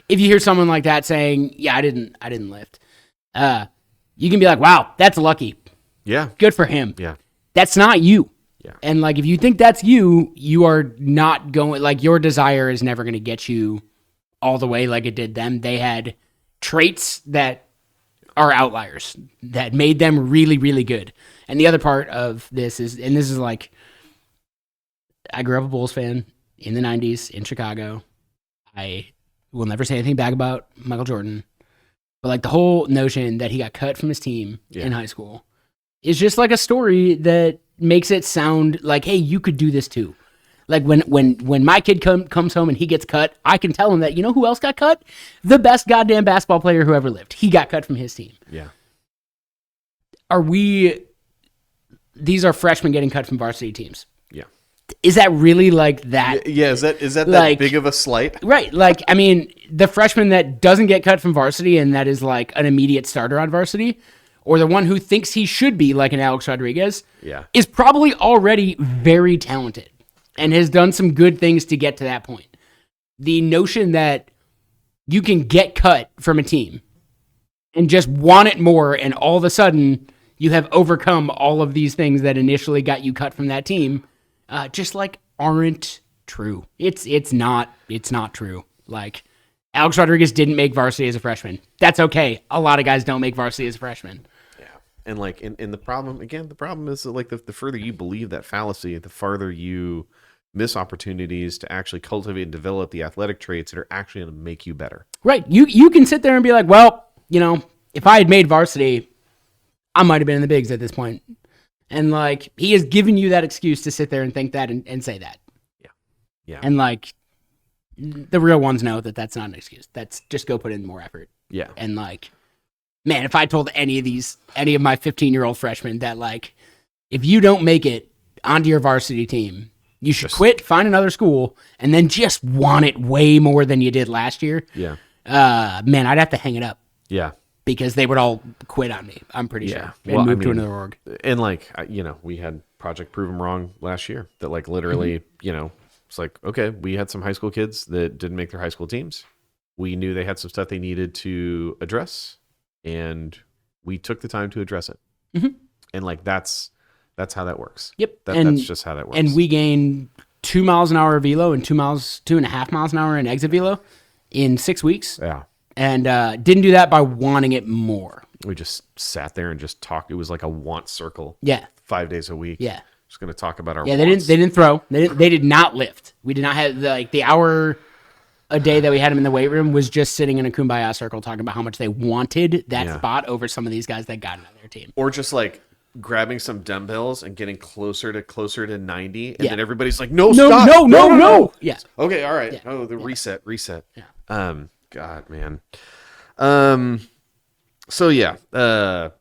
if you hear someone like that saying, "Yeah, I didn't lift," you can be like, "Wow, that's lucky. Yeah, good for him." Yeah, that's not you. Yeah, and like if you think that's you, you are not going. Like your desire is never going to get you all the way like it did them. They had traits that are outliers that made them really, really good. And the other part of this is, and this is like, I grew up a Bulls fan in the 90s in Chicago. I will never say anything bad about Michael Jordan. But like the whole notion that he got cut from his team in high school is just like a story that makes it sound like, hey, you could do this too. Like when my kid comes home and he gets cut, I can tell him that, you know who else got cut? The best goddamn basketball player who ever lived. He got cut from his team. Yeah. These are freshmen getting cut from varsity teams. Yeah. Is that really like that? Yeah, is that like, that big of a slight? Right. Like, I mean, the freshman that doesn't get cut from varsity and that is like an immediate starter on varsity, or the one who thinks he should be like an Alex Rodriguez, is probably already very talented and has done some good things to get to that point. The notion that you can get cut from a team and just want it more, and all of a sudden you have overcome all of these things that initially got you cut from that team, just like aren't true. It's not true. Like Alex Rodriguez didn't make varsity as a freshman. That's okay. A lot of guys don't make varsity as a freshman. Yeah, and like in the problem is that like the further you believe that fallacy, the farther you miss opportunities to actually cultivate and develop the athletic traits that are actually going to make you better. Right. You can sit there and be like, well, you know, if I had made varsity, I might have been in the bigs at this point. And like, he has given you that excuse to sit there and think that and say that. Yeah. Yeah. And like, the real ones know that that's not an excuse. That's just go put in more effort. Yeah. And like, man, if I told any of my 15-year-old freshmen that like, if you don't make it onto your varsity team, you should quit, find another school, and then just want it way more than you did last year. Yeah. Man, I'd have to hang it up. Yeah. Because they would all quit on me, I'm pretty sure. And move to another org. And like, we had Project Prove 'em Wrong last year that like literally, it's like, okay, we had some high school kids that didn't make their high school teams. We knew they had some stuff they needed to address, and we took the time to address it. Mm-hmm. And like, that's how that works. Yep. That's just how that works. And we gained 2 miles an hour of velo and 2.5 miles an hour in exit velo in 6 weeks. Yeah. And didn't do that by wanting it more. We just sat there and just talked. It was like a want circle. Yeah. 5 days a week. Yeah. Just going to talk about our wants. They didn't didn't throw. They did not lift. We did not have the hour a day that we had them in the weight room was just sitting in a kumbaya circle talking about how much they wanted that spot over some of these guys that got it on their team. Or just like grabbing some dumbbells and getting closer to 90, and then everybody's like, no, stop. No. Yeah. Okay, all right. Yeah. Reset. Yeah. God, man. So yeah. Can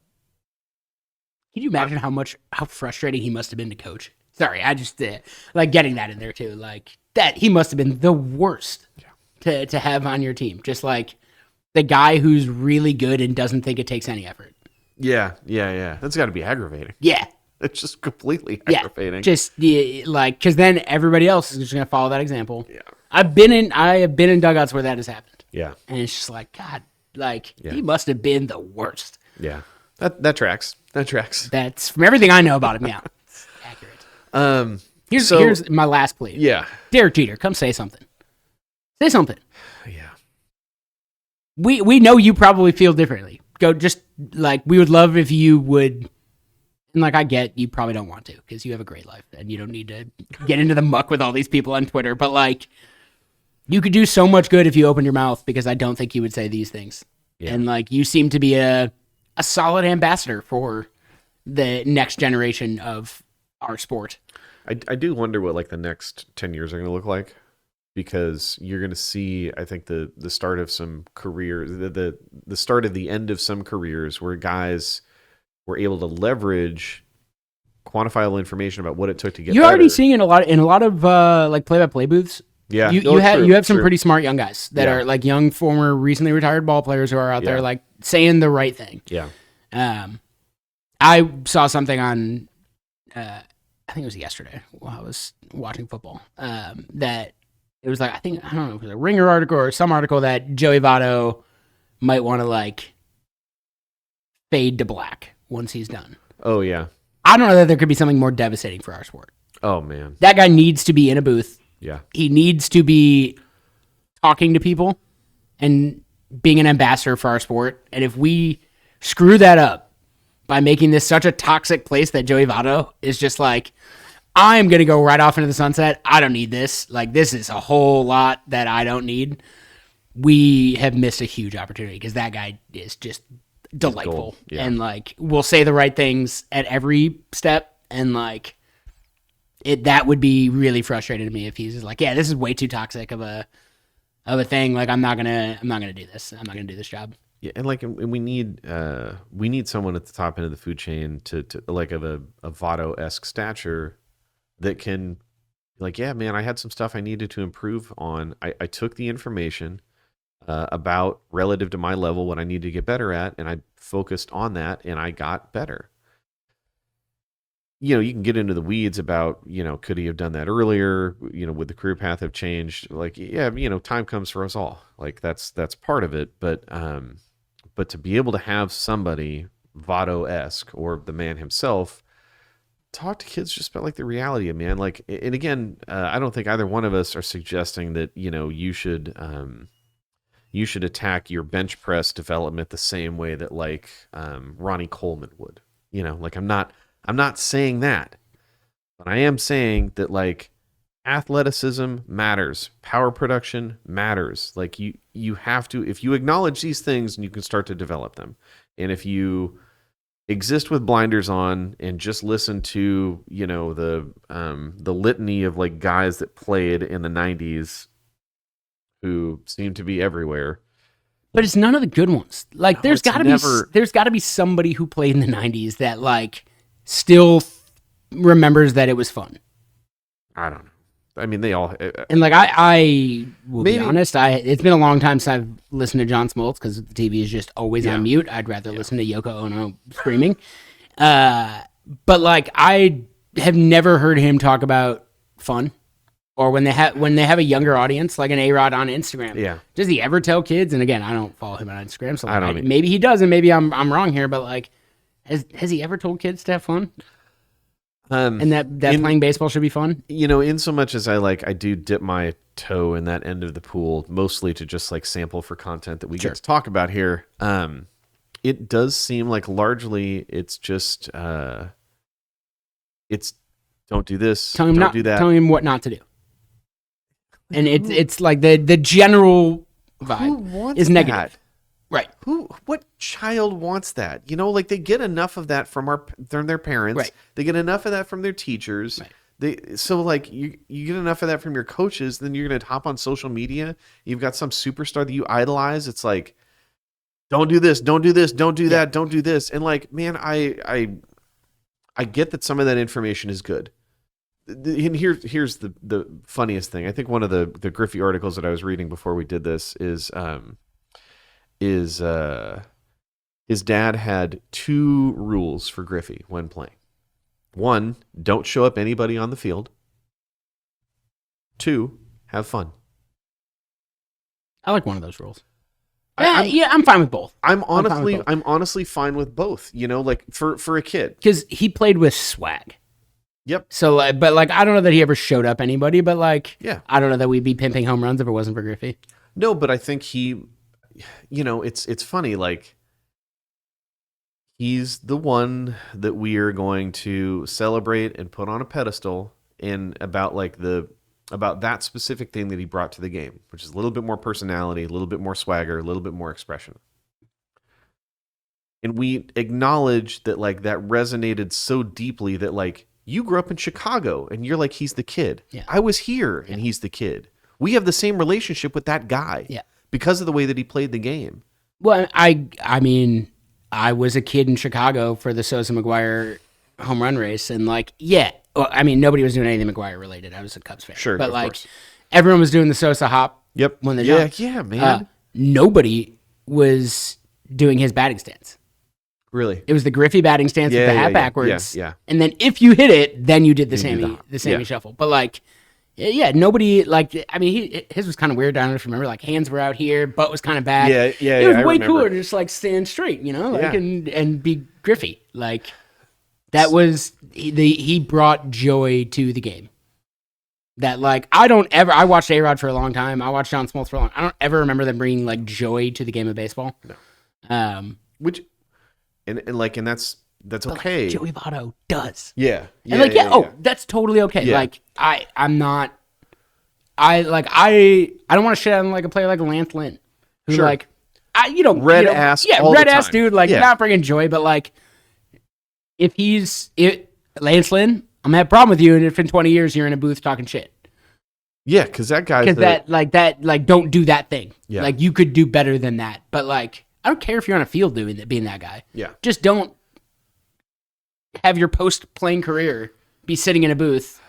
you imagine how frustrating he must have been to coach? Sorry, I just like getting that in there too. Like that, he must have been the worst to have on your team. Just like the guy who's really good and doesn't think it takes any effort. Yeah. That's got to be aggravating. Yeah. It's just completely aggravating. Just like, because then everybody else is just gonna follow that example. Yeah. I have been in dugouts where that has happened. Yeah. And it's just like, God, like he must have been the worst. Yeah. That tracks. That's from everything I know about him. Yeah. It's accurate. Here's my last plea. Yeah. Derek Jeter, come say something. Say something. Yeah. We know you probably feel differently. Go just like, we would love if you would. And like, I get you probably don't want to because you have a great life and you don't need to get into the muck with all these people on Twitter. But like, you could do so much good if you open your mouth, because I don't think you would say these things. Yeah. And like, you seem to be a solid ambassador for the next generation of our sport. I do wonder what like the next 10 years are going to look like. because you're going to see, I think, the start of some careers, the start of the end of some careers where guys were able to leverage quantifiable information about what it took to get You're better. already seeing it a lot of like play-by-play booths. Yeah, you have some true. pretty smart young guys that are like young, former, recently retired ball players who are out there like saying the right thing. Yeah. I saw something on, I think it was yesterday while I was watching football, that it was like, I don't know if it was a Ringer article or some article that Joey Votto might want to like fade to black once he's done. Oh, yeah. I don't know that there could be something more devastating for our sport. Oh, man. That guy needs to be in a booth. Yeah. He needs to be talking to people and being an ambassador for our sport. And if we screw that up by making this such a toxic place that Joey Votto is just like, I'm going to go right off into the sunset. I don't need this. Like, this is a whole lot that I don't need. We have missed a huge opportunity because that guy is just delightful. Yeah. And, like, will say the right things at every step. And, like, that would be really frustrating to me if he's just like, yeah, this is way too toxic of a thing. Like, I'm not gonna do this. I'm not gonna do this job. Yeah, and like, and we need someone at the top end of the food chain to like of a Votto-esque stature that can, like, yeah, man, I had some stuff I needed to improve on. I took the information about relative to my level, what I needed to get better at, and I focused on that, and I got better. You know, you can get into the weeds about, you know, could he have done that earlier? You know, would the career path have changed? Like, yeah, you know, time comes for us all. Like, that's part of it. But to be able to have somebody Votto-esque or the man himself talk to kids just about like the reality of, man. Like, and again, I don't think either one of us are suggesting that, you know, you should attack your bench press development the same way that like Ronnie Coleman would. You know, like I'm not saying that, but I am saying that like athleticism matters, power production matters. Like you have to, if you acknowledge these things, and you can start to develop them. And if you exist with blinders on and just listen to, you know, the litany of like guys that played in the 90s who seem to be everywhere. But it's none of the good ones. Like, there's got to be somebody who played in the 90s that like still remembers that it was fun. I don't know. I mean, they all... and like, I will be honest, it's been a long time since I've listened to John Smoltz because the TV is just always on mute. I'd rather listen to Yoko Ono screaming. But like, I have never heard him talk about fun. Or when they have a younger audience, like an A-Rod on Instagram. Yeah. Does he ever tell kids? And again, I don't follow him on Instagram, so like, maybe he does, and maybe I'm wrong here, but like, has he ever told kids to have fun? And that playing baseball should be fun? You know, in so much as I do dip my toe in that end of the pool, mostly to just like sample for content that we get to talk about here, it does seem like largely it's just it's don't do this, don't do that. Telling him what not to do. And it's like the general vibe is negative. That? Right. What child wants that? You know, like they get enough of that from their parents. Right. They get enough of that from their teachers. Right. So like you get enough of that from your coaches, then you're going to hop on social media. You've got some superstar that you idolize. It's like, don't do this, don't do this, don't do that, don't do this. And like, man, I get that some of that information is good. And here's the funniest thing. I think one of the Griffey articles that I was reading before we did this is his dad had 2 rules for Griffey when playing. 1, don't show up anybody on the field. 2, have fun. I like one of those rules. I'm fine with both. I'm honestly fine with both. You know, like for a kid, because he played with swag. Yep. So, but like, I don't know that he ever showed up anybody, but like, yeah, I don't know that we'd be pimping home runs if it wasn't for Griffey. No, but I think he, you know, it's funny. Like, he's the one that we are going to celebrate and put on a pedestal about that specific thing that he brought to the game, which is a little bit more personality, a little bit more swagger, a little bit more expression. And we acknowledge that like that resonated so deeply that like, you grew up in Chicago and you're like, he's the kid. Yeah. I was here and he's the kid. We have the same relationship with that guy. Yeah. Because of the way that he played the game. Well, I mean, I was a kid in Chicago for the Sosa McGuire home run race, and like, well, I mean, nobody was doing anything McGuire related. I was a Cubs fan. Sure, but of like, course. everyone was doing the Sosa hop. Yep. When the jump. Yeah, man. Nobody was doing his batting stance. Really? It was the Griffey batting stance with the hat backwards. Yeah. And then if you hit it, then you did the Sammy Yeah. shuffle. But like, nobody like. I mean, his was kind of weird. I don't know if you remember. Like, hands were out here, butt was kind of back. Yeah. It was I way remember. cooler to just like stand straight, like and be Griffey. Like that was he brought joy to the game. That like I watched A-Rod for a long time. I watched John Smoltz for a long time. I don't ever remember them bringing like joy to the game of baseball. No. Which and that's okay. Like, Joey Votto does. Yeah. And like that's totally okay. Yeah. Like I'm not. I don't want to shit on like a player like Lance Lynn, who Sure. like red ass. Yeah, all red the ass time. dude. Like Yeah. not bringing joy, but like if Lance Lynn, I'm gonna have a problem with you, and if in 20 years you're in a booth talking shit. Yeah, because that guy's Because don't do that thing. Yeah. Like you could do better than that. But like I don't care if you're on a field being that guy. Yeah. Just don't have your post-playing career be sitting in a booth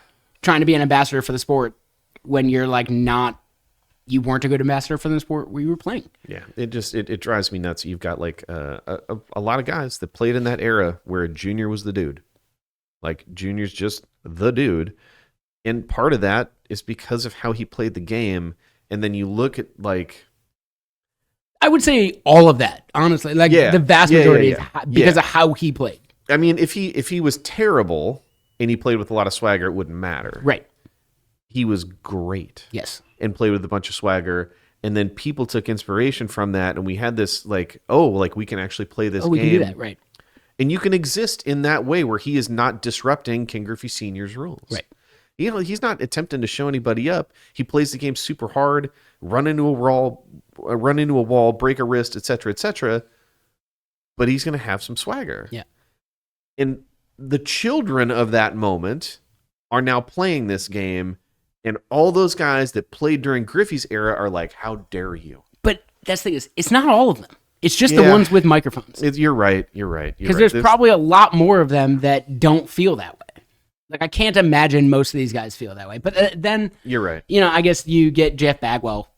trying to be an ambassador for the sport when you're like you weren't a good ambassador for the sport where you were playing. Yeah, it just it drives me nuts. You've got like a lot of guys that played in that era where Junior was the dude. Like Junior's just the dude, and part of that is because of how he played the game. And then you look at like, I would say all of that, honestly. Like the vast majority is because of how he played. I mean, if he was terrible and he played with a lot of swagger, it wouldn't matter. Right. He was great. Yes. And played with a bunch of swagger. And then people took inspiration from that. And we had this like, we can actually play this game. We can do that, right. And you can exist in that way where he is not disrupting Ken Griffey Sr.'s rules. Right. He's not attempting to show anybody up. He plays the game super hard, run into a wall, break a wrist, etc., but he's going to have some swagger. Yeah. And the children of that moment are now playing this game, and all those guys that played during Griffey's era are like, how dare you? But that's the thing is, it's not all of them. It's just the ones with microphones. You're right. Because there's probably a lot more of them that don't feel that way. Like, I can't imagine most of these guys feel that way. But then... You're right. I guess you get Jeff Bagwell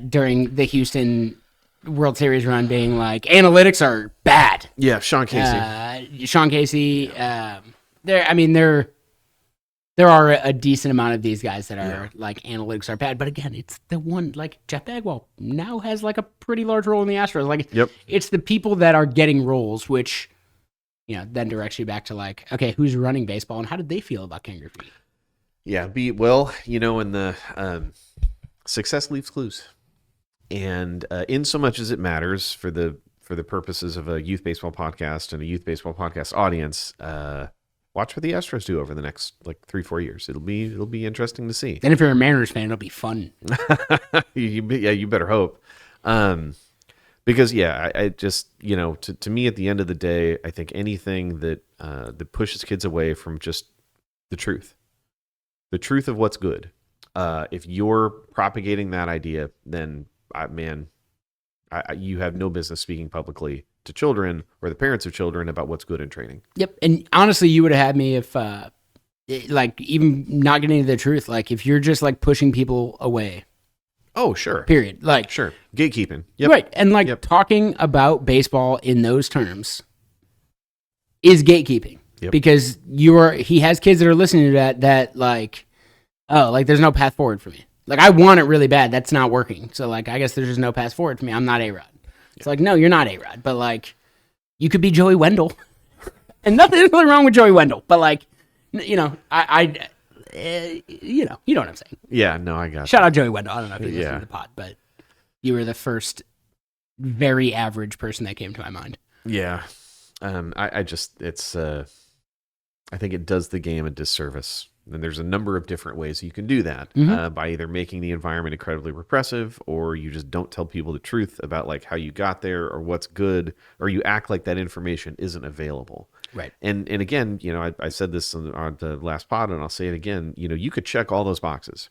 during the Houston World Series run being like, analytics are bad. Yeah, Sean Casey. Sean Casey. There are a decent amount of these guys that are like, analytics are bad. But again, it's the one, like, Jeff Bagwell now has like a pretty large role in the Astros. Like, it's the people that are getting roles, which... then directs you back to like, okay, who's running baseball and how did they feel about Ken Griffey? Yeah, in the success leaves clues, and in so much as it matters for the purposes of a youth baseball podcast and a youth baseball podcast audience, watch what the Astros do over the next like 3-4 years. It'll be interesting to see. And if you're a Mariners fan, it'll be fun. you better hope. Because I just to me at the end of the day, I think anything that pushes kids away from just the truth of what's good. If you're propagating that idea, then you have no business speaking publicly to children or the parents of children about what's good in training. Yep, and honestly, you would have had me if like even not getting into the truth. Like if you're just like pushing people away. Oh, sure. Period. Like sure. Gatekeeping. Yep. Right. And like talking about baseball in those terms is gatekeeping. Yep. Because he has kids that are listening to that like, oh, like there's no path forward for me. Like I want it really bad. That's not working. So like I guess there's just no path forward for me. I'm not A-Rod. It's like, no, you're not A-Rod. But like you could be Joey Wendell. And there's nothing wrong with Joey Wendell. But like, you know what I'm saying. Yeah, no, I got Shout out Joey Wendell. I don't know if you listen to the pod, but you were the first very average person that came to my mind. Yeah. I think it does the game a disservice. And there's a number of different ways you can do that by either making the environment incredibly repressive, or you just don't tell people the truth about like how you got there or what's good, or you act like that information isn't available. Right. And again, I said this on the last pod, and I'll say it again. You could check all those boxes.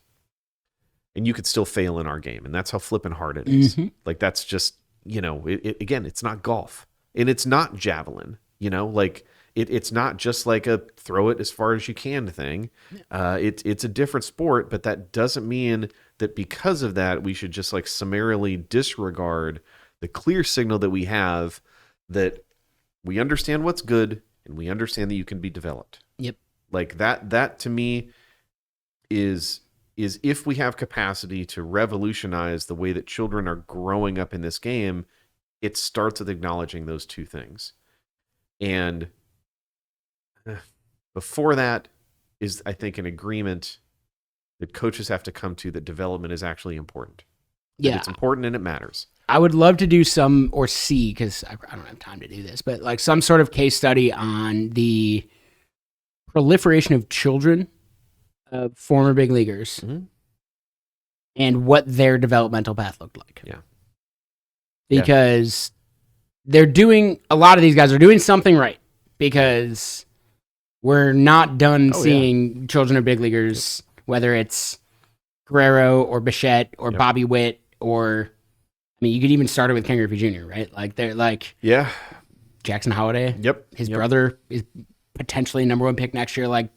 and you could still fail in our game. And that's how flippin' hard it is. Mm-hmm. Like, that's just, again, it's not golf and it's not javelin, like it's not just like a throw it as far as you can thing. It's a different sport, but that doesn't mean that because of that, we should just like summarily disregard the clear signal that we have that we understand what's good and we understand that you can be developed. Yep. Like that to me is if we have capacity to revolutionize the way that children are growing up in this game, it starts with acknowledging those two things. And before that is, I think, an agreement that coaches have to come to that development is actually important. Yeah. It's important and it matters. I would love to do some, or see, because I don't have time to do this, but like some sort of case study on the proliferation of children of former big leaguers and what their developmental path looked like. Yeah. Because they're doing, a lot of these guys are doing something right, because we're not done seeing children of big leaguers, whether it's Guerrero or Bichette or Bobby Witt, or, I mean, you could even start it with Ken Griffey Jr., right? Like, they're like, Jackson Holiday. His brother is potentially number one pick next year. Like,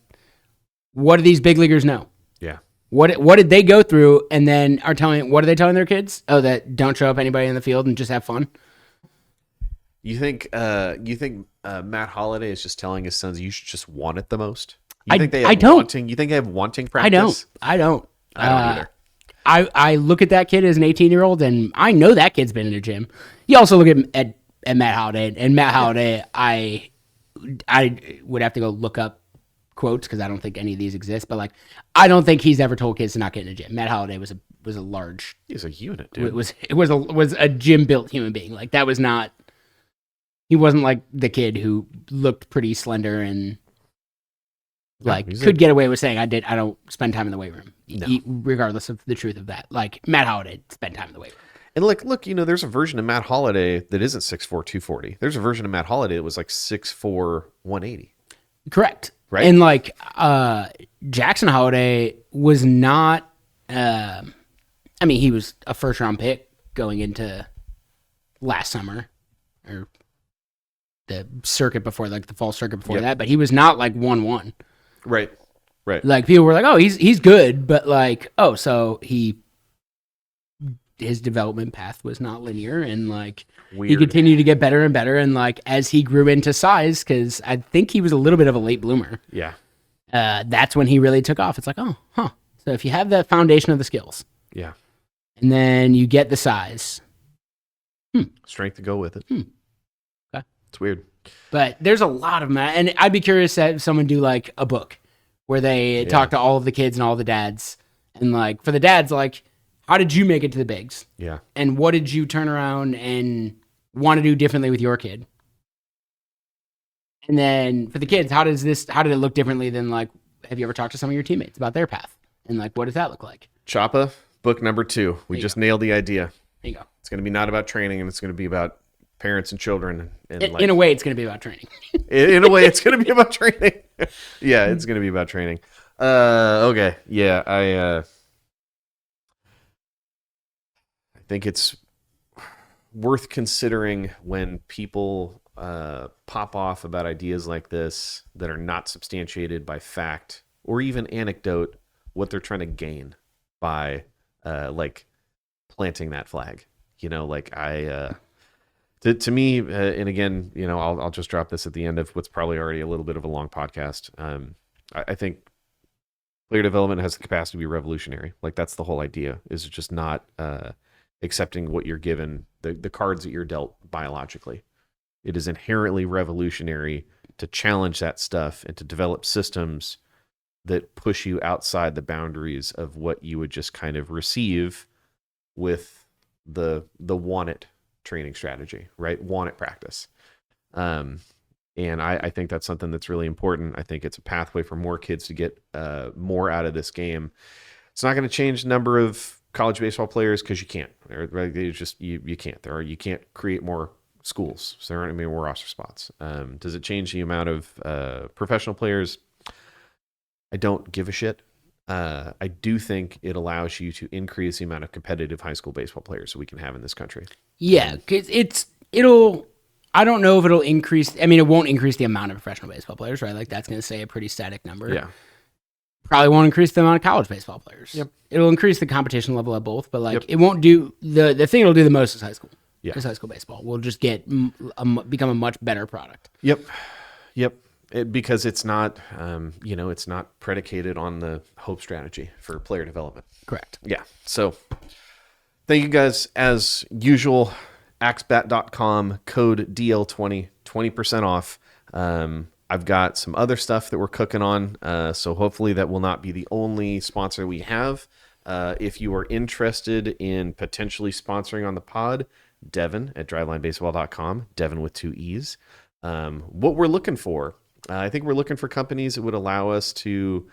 what do these big leaguers know? Yeah. What did they go through, and then what are they telling their kids? Oh, that don't show up anybody in the field and just have fun. You think Matt Holliday is just telling his sons you should just want it the most? You think they have wanting practice? I don't either. I look at that kid as an 18-year-old, and I know that kid's been in a gym. You also look at Matt Holliday, and Matt Holliday, I would have to go look up quotes because I don't think any of these exist, but like, I don't think he's ever told kids to not get in a gym. Matt Holliday was a large. He's a unit, dude. It was a gym built human being. Like, that was not. He wasn't like the kid who looked pretty slender and could get away with saying I don't spend time in the weight room, regardless of the truth of that. Like, Matt Holliday spent time in the weight room. And look, there's a version of Matt Holliday that isn't 6'4", 240. There's a version of Matt Holliday that was like 6'4", 180. Correct. Right. And like, Jackson Holiday was not, I mean, he was a first round pick going into last summer, or the circuit before, like the fall circuit before that, but he was not like 1-1. Right. Like, people were like, oh, he's good, but like, oh, so his development path was not linear, and like, he continued to get better and better, and like, as he grew into size, because I think he was a little bit of a late bloomer. Yeah. That's when he really took off. It's like, oh, huh. So if you have the foundation of the skills, yeah, and then you get the size, strength to go with it. Okay. It's weird. But there's a lot of them, and I'd be curious to have someone do like a book where they talk to all of the kids and all the dads, and like, for the dads, like, how did you make it to the bigs? Yeah. And what did you turn around and want to do differently with your kid? And then for the kids, how did it look differently than, like, have you ever talked to some of your teammates about their path? And like, what does that look like? Choppa, book number 2. We just nailed the idea. There you go. It's going to be not about training, and it's going to be about parents and children. And in a way, it's going to be about training. in a way, it's going to be about training. Yeah, it's going to be about training. Okay. Yeah, I think it's worth considering when people pop off about ideas like this that are not substantiated by fact or even anecdote, what they're trying to gain by like planting that flag. Like, to me, and again, I'll just drop this at the end of what's probably already a little bit of a long podcast. I think player development has the capacity to be revolutionary. Like, that's the whole idea, is just not accepting what you're given, the cards that you're dealt biologically. It is inherently revolutionary to challenge that stuff and to develop systems that push you outside the boundaries of what you would just kind of receive with the want it training strategy, right? Want it practice. And I think that's something that's really important. I think it's a pathway for more kids to get more out of this game. It's not going to change the number of college baseball players, because you can't. Right? You can't. You can't create more schools, so there aren't going to be more roster spots. Does it change the amount of professional players? I don't give a shit. I do think it allows you to increase the amount of competitive high school baseball players that we can have in this country. Yeah, 'cause it'll. I don't know if it'll increase. I mean, it won't increase the amount of professional baseball players, right? Like that's going to say a pretty static number. Yeah. Probably won't increase the amount of college baseball players. Yep. It'll increase the competition level at both, but like Yep. it won't do the thing it'll do the most is high school. Yeah. Is high school baseball. We'll just get become a much better product. Yep. Because it's not, it's not predicated on the hope strategy for player development. Correct. Yeah. So thank you guys. As usual, axbat.com, code DL20, 20% off. I've got some other stuff that we're cooking on. So hopefully that will not be the only sponsor we have. If you are interested in potentially sponsoring on the pod, Deven at drivelinebaseball.com, Deven with 2 E's. What we're looking for, I think we're looking for companies that would allow us to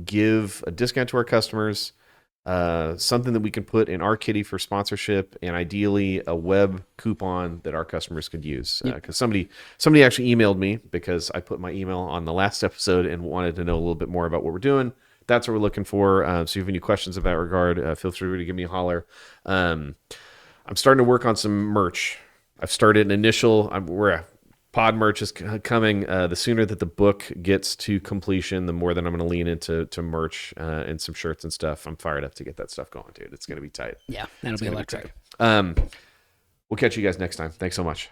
give a discount to our customers, something that we can put in our kitty for sponsorship, and ideally a web coupon that our customers could use. Because somebody actually emailed me because I put my email on the last episode and wanted to know a little bit more about what we're doing. That's what we're looking for. So if you have any questions in that regard, feel free to give me a holler. I'm starting to work on some merch. I've started pod merch is coming. The sooner that the book gets to completion, the more that I'm going to lean into merch and some shirts and stuff. I'm fired up to get that stuff going, dude. It's going to be tight. Yeah, that'll be electric. We'll catch you guys next time. Thanks so much.